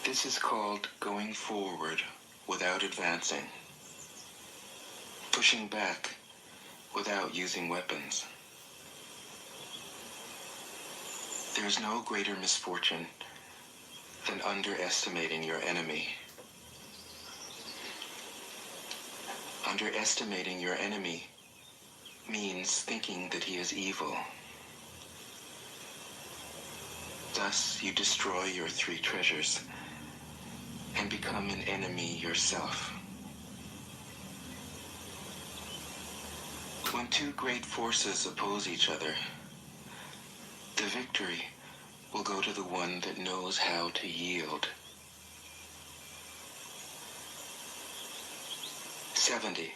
This is called going forward without advancing, pushing back without using weapons. There is no greater misfortune than underestimating your enemy. Underestimating your enemy means thinking that he is evil. Thus, you destroy your three treasures and become an enemy yourself. When two great forces oppose each other, the victory will go to the one that knows how to yield. 70.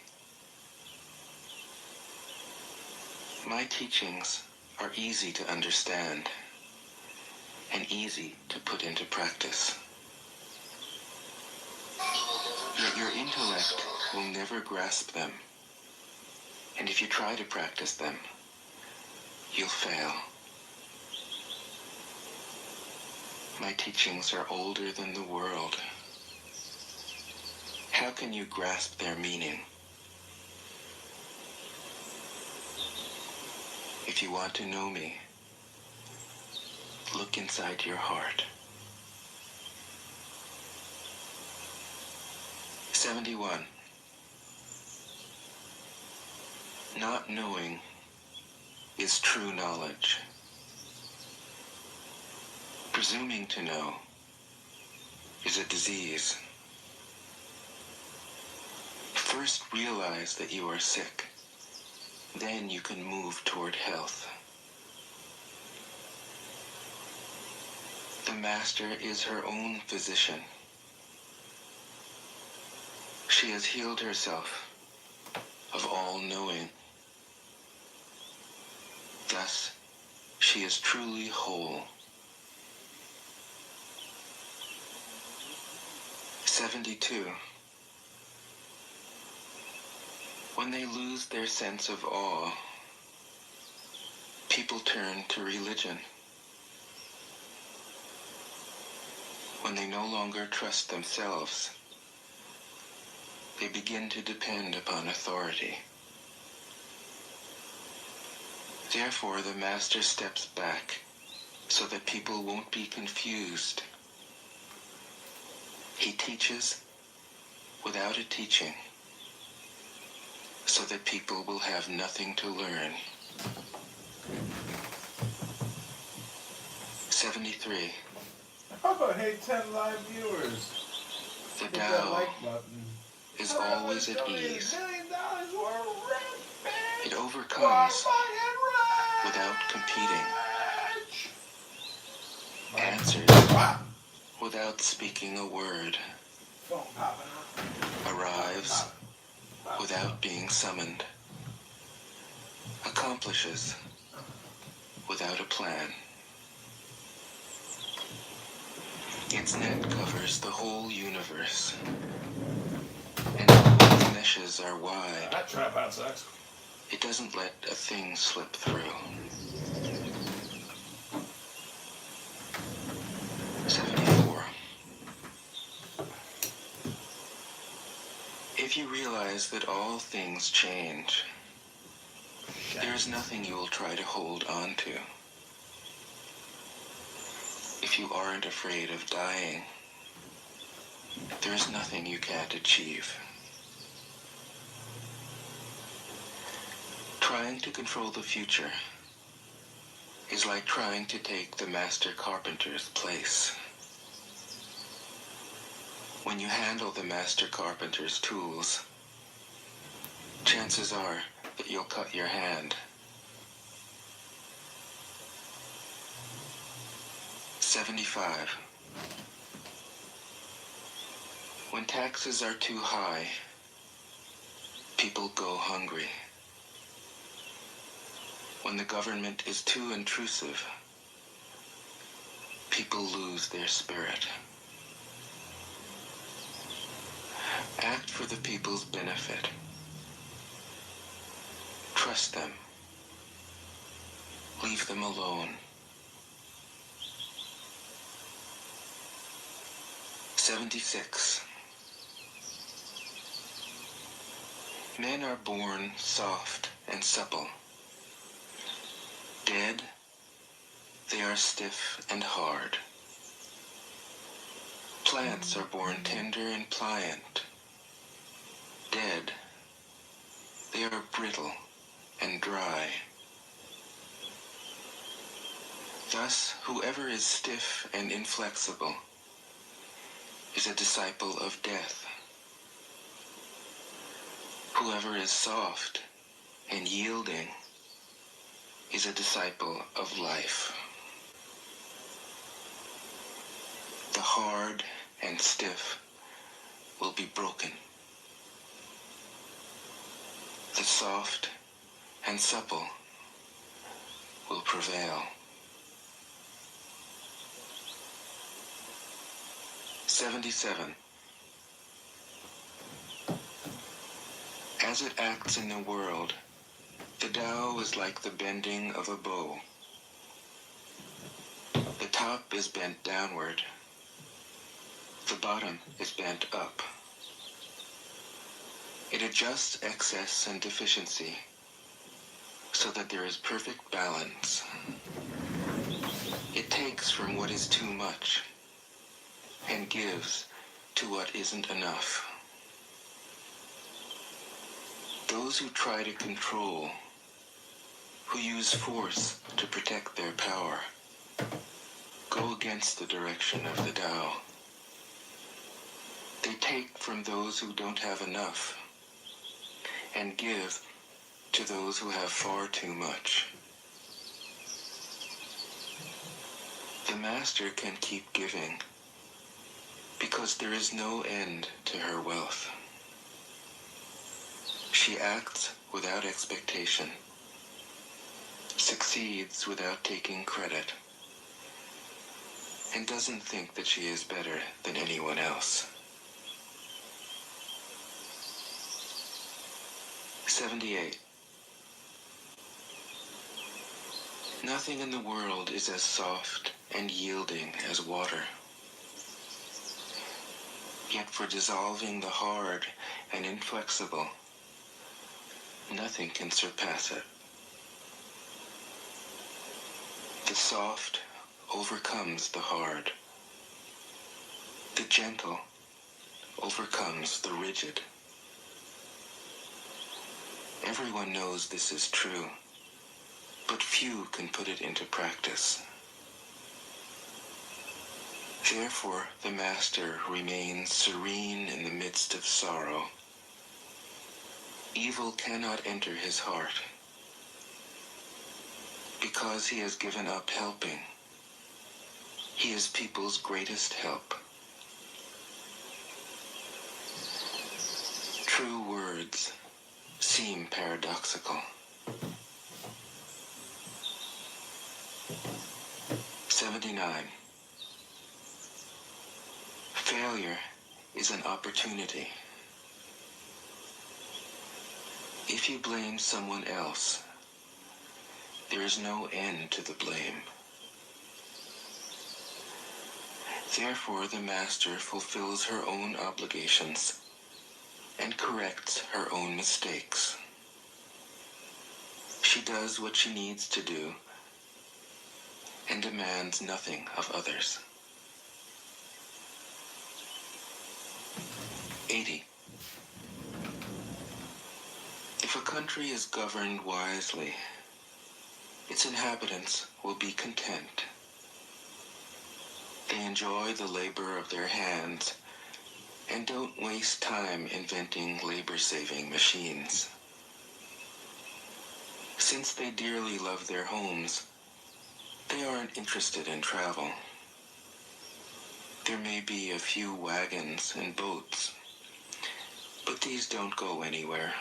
My teachings are easy to understand and easy to put into practice. Yet your intellect will never grasp them, and if you try to practice them, you'll fail. My teachings are older than the world. How can you grasp their meaning? If you want to know me, look inside your heart. 71. Not knowing is true knowledge. Presuming to know is a disease. First realize that you are sick. Then you can move toward health. The master is her own physician. She has healed herself of all knowing. Thus, she is truly whole. 72. When they lose their sense of awe, people turn to religion. When they no longer trust themselves, they begin to depend upon authority. Therefore, the master steps back so that people won't be confused. He teaches without a teaching, so that people will have nothing to learn. 73. How about, hey, 10 live viewers? The Hit that Tao like button. is always at ease. $1 million were rich, It overcomes without competing, answers without speaking a word, Phone popping up. arrives without being summoned, accomplishes without a plan. Its net covers the whole universe, and although its meshes are wide, That trap out sucks. it doesn't let a thing slip through. 74. If you realize that all things change, there is nothing you will try to hold on to. If you aren't afraid of dying, there is nothing you can't achieve. Trying to control the future is like trying to take the master carpenter's place. When you handle the master carpenter's tools, chances are that you'll cut your hand. 75. When taxes are too high, people go hungry. When the government is too intrusive, people lose their spirit. Act for the people's benefit. Trust them. Leave them alone. 76. Men are born soft and supple. Dead, they are stiff and hard. Plants are born tender and pliant. Dead, they are brittle and dry. Thus, whoever is stiff and inflexible is a disciple of death. Whoever is soft and yielding is a disciple of life. The hard and stiff will be broken. The soft and supple will prevail. 77. As it acts in the world, the Tao is like the bending of a bow. The top is bent downward. The bottom is bent up. It adjusts excess and deficiency so that there is perfect balance. It takes from what is too much and gives to what isn't enough. Those who try to control, who use force to protect their power, go against the direction of the Tao. They take from those who don't have enough and give to those who have far too much. The master can keep giving because there is no end to her wealth. She acts without expectation, succeeds without taking credit, and doesn't think that she is better than anyone else. 78. Nothing in the world is as soft and yielding as water. Yet for dissolving the hard and inflexible, nothing can surpass it. The soft overcomes the hard. The gentle overcomes the rigid. Everyone knows this is true, but few can put it into practice. Therefore, the master remains serene in the midst of sorrow. Evil cannot enter his heart. Because he has given up helping, he is people's greatest help. True words seem paradoxical. 79. Failure is an opportunity. If you blame someone else, there is no end to the blame. Therefore, the master fulfills her own obligations and corrects her own mistakes. She does what she needs to do and demands nothing of others. 80. If a country is governed wisely, its inhabitants will be content. They enjoy the labor of their hands and don't waste time inventing labor-saving machines. Since they dearly love their homes, they aren't interested in travel. There may be a few wagons and boats, but these don't go anywhere.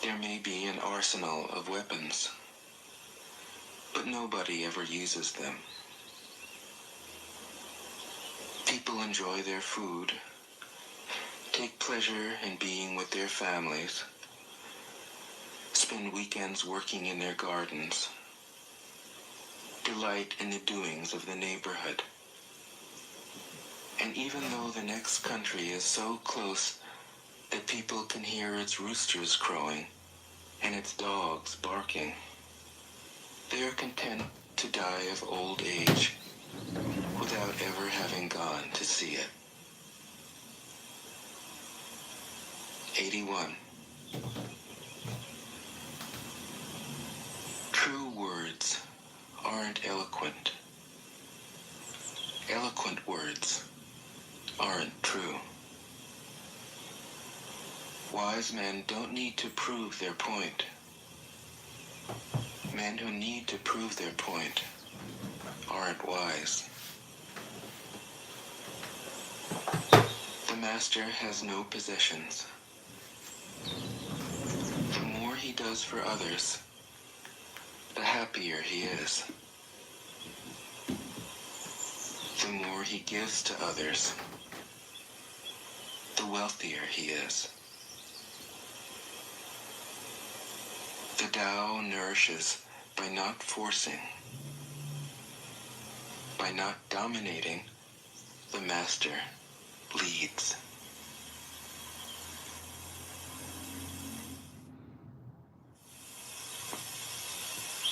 There may be an arsenal of weapons, but nobody ever uses them. People enjoy their food, take pleasure in being with their families, spend weekends working in their gardens, delight in the doings of the neighborhood. And even though the next country is so close that people can hear its roosters crowing and its dogs barking, they are content to die of old age without ever having gone to see it. 81. True words aren't eloquent. Eloquent words aren't true. Wise men don't need to prove their point. Men who need to prove their point aren't wise. The master has no possessions. The more he does for others, the happier he is. The more he gives to others, the wealthier he is. The Tao nourishes by not forcing, by not dominating. The master leads.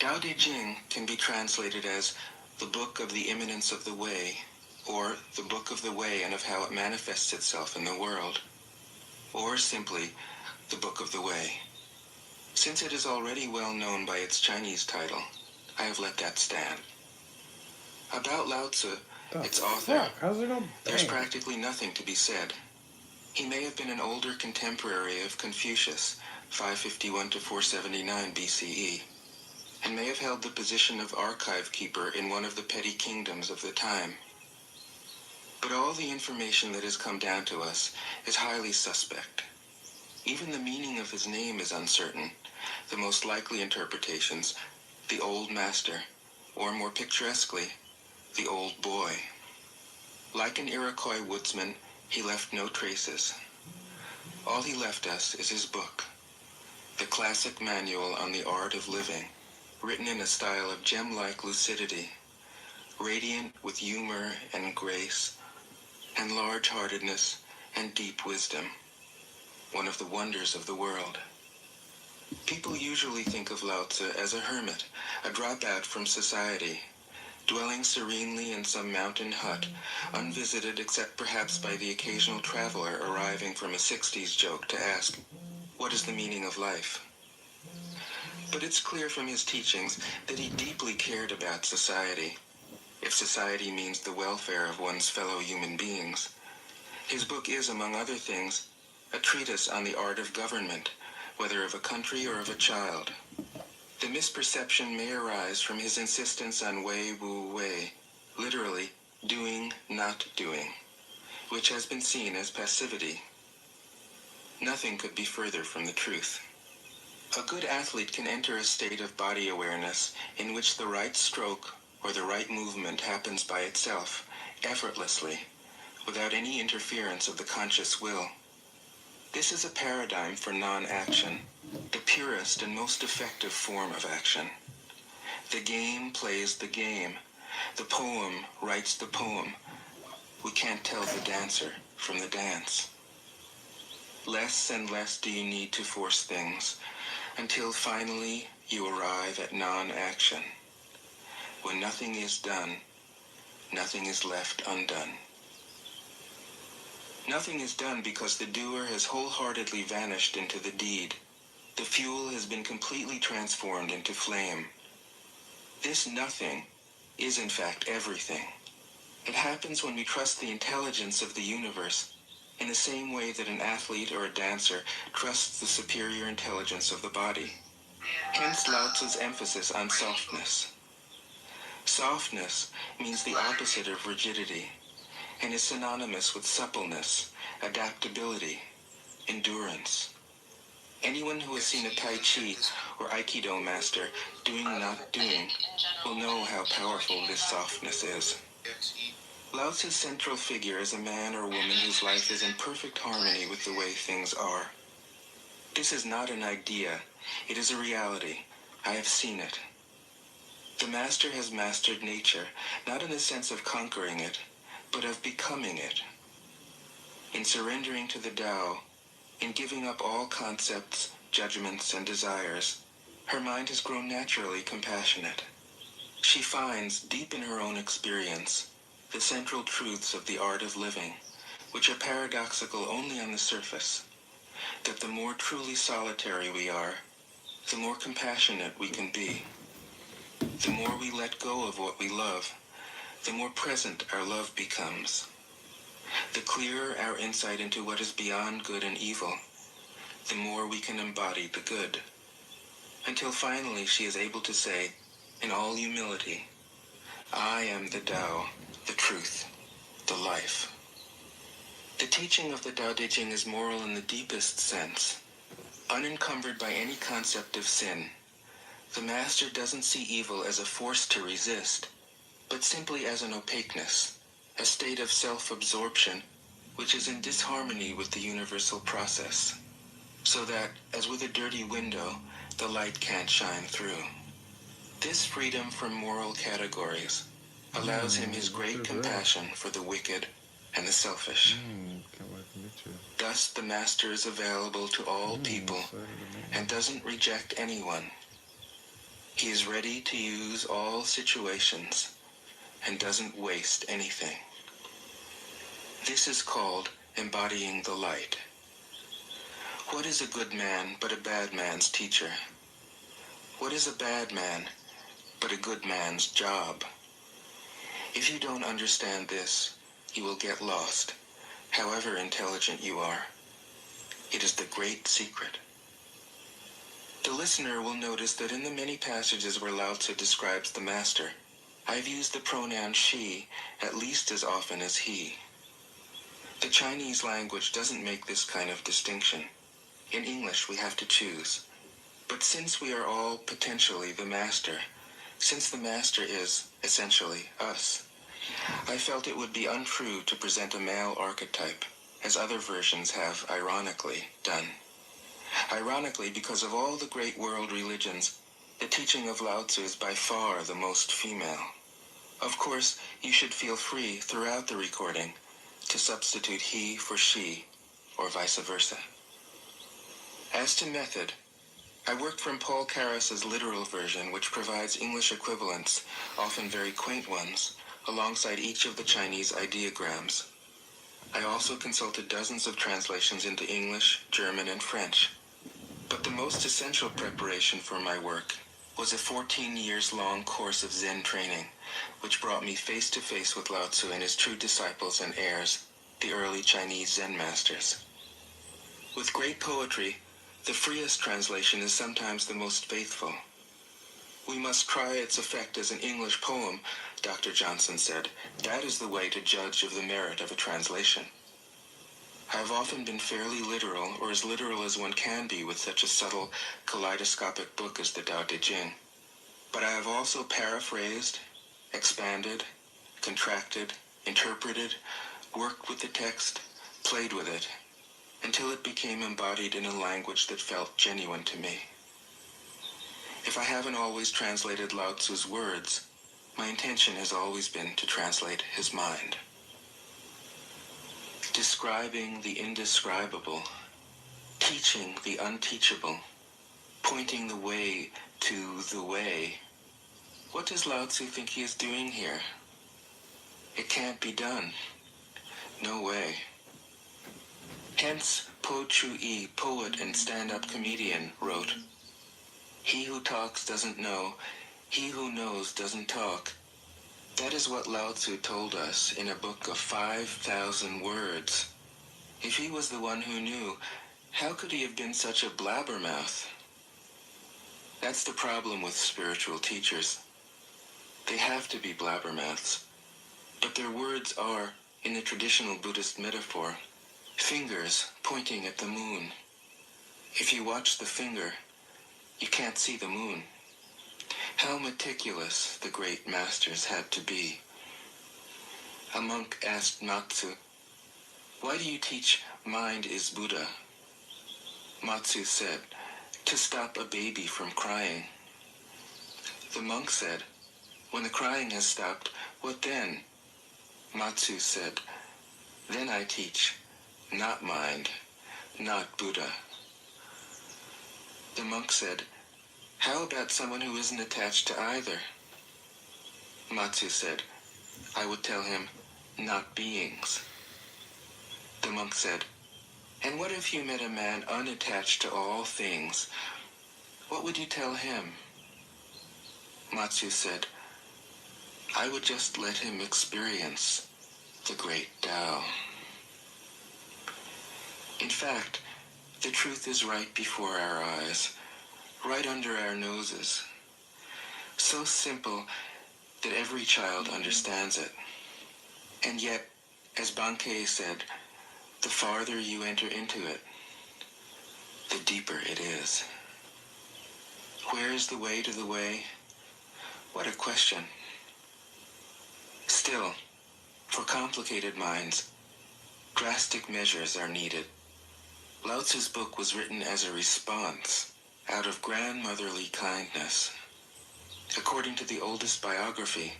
Tao Te Ching can be translated as the Book of the Imminence of the Way, or the Book of the Way and of how it manifests itself in the world, or simply the Book of the Way. Since it is already well known by its Chinese title, I have let that stand. About Lao Tzu, its author, there's practically nothing to be said. He may have been an older contemporary of Confucius, 551 to 479 BCE, and may have held the position of archive keeper in one of the petty kingdoms of the time. But all the information that has come down to us is highly suspect. Even the meaning of his name is uncertain. The most likely interpretations, the old master, or more picturesquely, the old boy. Like an Iroquois woodsman, he left no traces. All he left us is his book, the classic manual on the art of living, written in a style of gem-like lucidity, radiant with humor and grace, and large-heartedness and deep wisdom, one of the wonders of the world. People usually think of Lao Tzu as a hermit, a dropout from society, dwelling serenely in some mountain hut, unvisited except perhaps by the occasional traveler arriving from a 60s joke to ask, what is the meaning of life? But it's clear from his teachings that he deeply cared about society, if society means the welfare of one's fellow human beings. His book is, among other things, a treatise on the art of government, whether of a country or of a child. The misperception may arise from his insistence on wei wu wei, literally doing, not doing, which has been seen as passivity. Nothing could be further from the truth. A good athlete can enter a state of body awareness in which the right stroke or the right movement happens by itself, effortlessly, without any interference of the conscious will. This is a paradigm for non-action, the purest and most effective form of action. The game plays the game. The poem writes the poem. We can't tell the dancer from the dance. Less and less do you need to force things, until finally you arrive at non-action. When nothing is done, nothing is left undone. Nothing is done because the doer has wholeheartedly vanished into the deed. The fuel has been completely transformed into flame. This nothing is in fact everything. It happens when we trust the intelligence of the universe in the same way that an athlete or a dancer trusts the superior intelligence of the body. Hence Lao Tzu's emphasis on softness. Softness means the opposite of rigidity, and is synonymous with suppleness, adaptability, endurance. Anyone who has seen a Tai Chi or Aikido master doing not doing will know how powerful this softness is. Lao Tzu's central figure is a man or woman whose life is in perfect harmony with the way things are. This is not an idea, it is a reality. I have seen it. The master has mastered nature, not in the sense of conquering it, but of becoming it. In surrendering to the Tao, in giving up all concepts, judgments, and desires, her mind has grown naturally compassionate. She finds, deep in her own experience, the central truths of the art of living, which are paradoxical only on the surface, that the more truly solitary we are, the more compassionate we can be. The more we let go of what we love, the more present our love becomes. The clearer our insight into what is beyond good and evil, the more we can embody the good. Until finally she is able to say, in all humility, I am the Tao, the truth, the life. The teaching of the Tao Te Ching is moral in the deepest sense. Unencumbered by any concept of sin, the master doesn't see evil as a force to resist, but simply as an opaqueness, a state of self-absorption which is in disharmony with the universal process, so that, as with a dirty window, the light can't shine through. This freedom from moral categories allows him his great compassion for the wicked and the selfish. Thus the master is available to all people and doesn't reject anyone. He is ready to use all situations and doesn't waste anything. This is called embodying the light. What is a good man but a bad man's teacher? What is a bad man but a good man's job? If you don't understand this, you will get lost, however intelligent you are. It is the great secret. The listener will notice that in the many passages where Lao Tzu describes the master, I've used the pronoun she at least as often as he. The Chinese language doesn't make this kind of distinction. In English, we have to choose. But since we are all potentially the master, since the master is, essentially, us, I felt it would be untrue to present a male archetype, as other versions have, ironically, done. Ironically, because of all the great world religions, the teaching of Lao Tzu is by far the most female. Of course, you should feel free throughout the recording to substitute he for she, or vice versa. As to method, I worked from Paul Karas's literal version, which provides English equivalents, often very quaint ones, alongside each of the Chinese ideograms. I also consulted dozens of translations into English, German, and French. But the most essential preparation for my work was a 14 years long course of Zen training, which brought me face to face with Lao Tzu and his true disciples and heirs, the early Chinese Zen masters. With great poetry, the freest translation is sometimes the most faithful. We must try its effect as an English poem, Dr. Johnson said. That is the way to judge of the merit of a translation. I have often been fairly literal, or as literal as one can be with such a subtle, kaleidoscopic book as the Tao Te Ching. But I have also paraphrased, expanded, contracted, interpreted, worked with the text, played with it, until it became embodied in a language that felt genuine to me. If I haven't always translated Lao Tzu's words, my intention has always been to translate his mind. Describing the indescribable, teaching the unteachable, pointing the way to the way. What does Lao Tzu think he is doing here? It can't be done. No way. Hence, Po Chu-yi, poet and stand-up comedian, wrote, "He who talks doesn't know, he who knows doesn't talk." That is what Lao Tzu told us in a book of 5,000 words. If he was the one who knew, how could he have been such a blabbermouth? That's the problem with spiritual teachers. They have to be blabbermouths. But their words are, in the traditional Buddhist metaphor, fingers pointing at the moon. If you watch the finger, you can't see the moon. How meticulous the great masters had to be. A monk asked Matsu, "Why do you teach mind is Buddha?" Matsu said, "To stop a baby from crying." The monk said, "When the crying has stopped, what then?" Matsu said, "Then I teach, not mind, not Buddha." The monk said, "How about someone who isn't attached to either?" Matsu said, "I would tell him, not beings." The monk said, "And what if you met a man unattached to all things? What would you tell him?" Matsu said, "I would just let him experience the great Tao." In fact, the truth is right before our eyes, right under our noses. So simple that every child understands it. And yet, as Bankei said, the farther you enter into it, the deeper it is. Where is the way to the way? What a question. Still, for complicated minds, drastic measures are needed. Lao Tzu's book was written as a response, out of grandmotherly kindness. According to the oldest biography,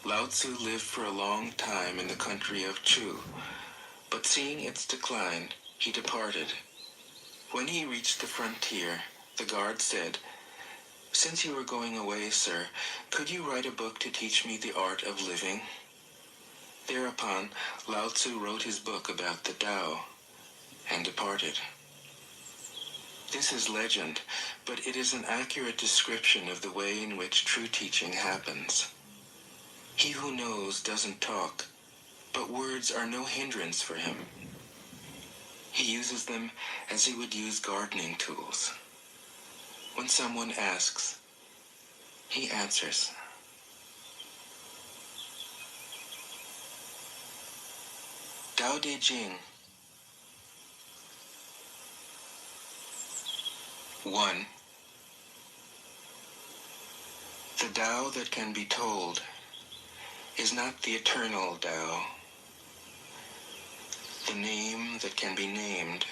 Lao Tzu lived for a long time in the country of Chu, but seeing its decline, he departed. When he reached the frontier, the guard said, "Since you are going away, sir, could you write a book to teach me the art of living?" Thereupon, Lao Tzu wrote his book about the Tao and departed. This is legend, but it is an accurate description of the way in which true teaching happens. He who knows doesn't talk, but words are no hindrance for him. He uses them as he would use gardening tools. When someone asks, he answers. Tao De Jing. 1. The Tao that can be told is not the eternal Tao. The name that can be named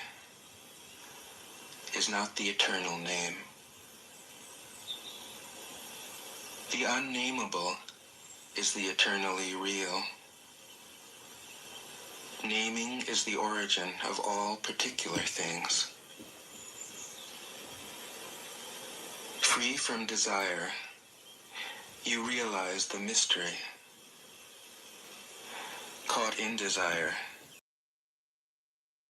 is not the eternal name. The unnameable is the eternally real. Naming is the origin of all particular things. Free from desire, you realize the mystery. Caught in desire,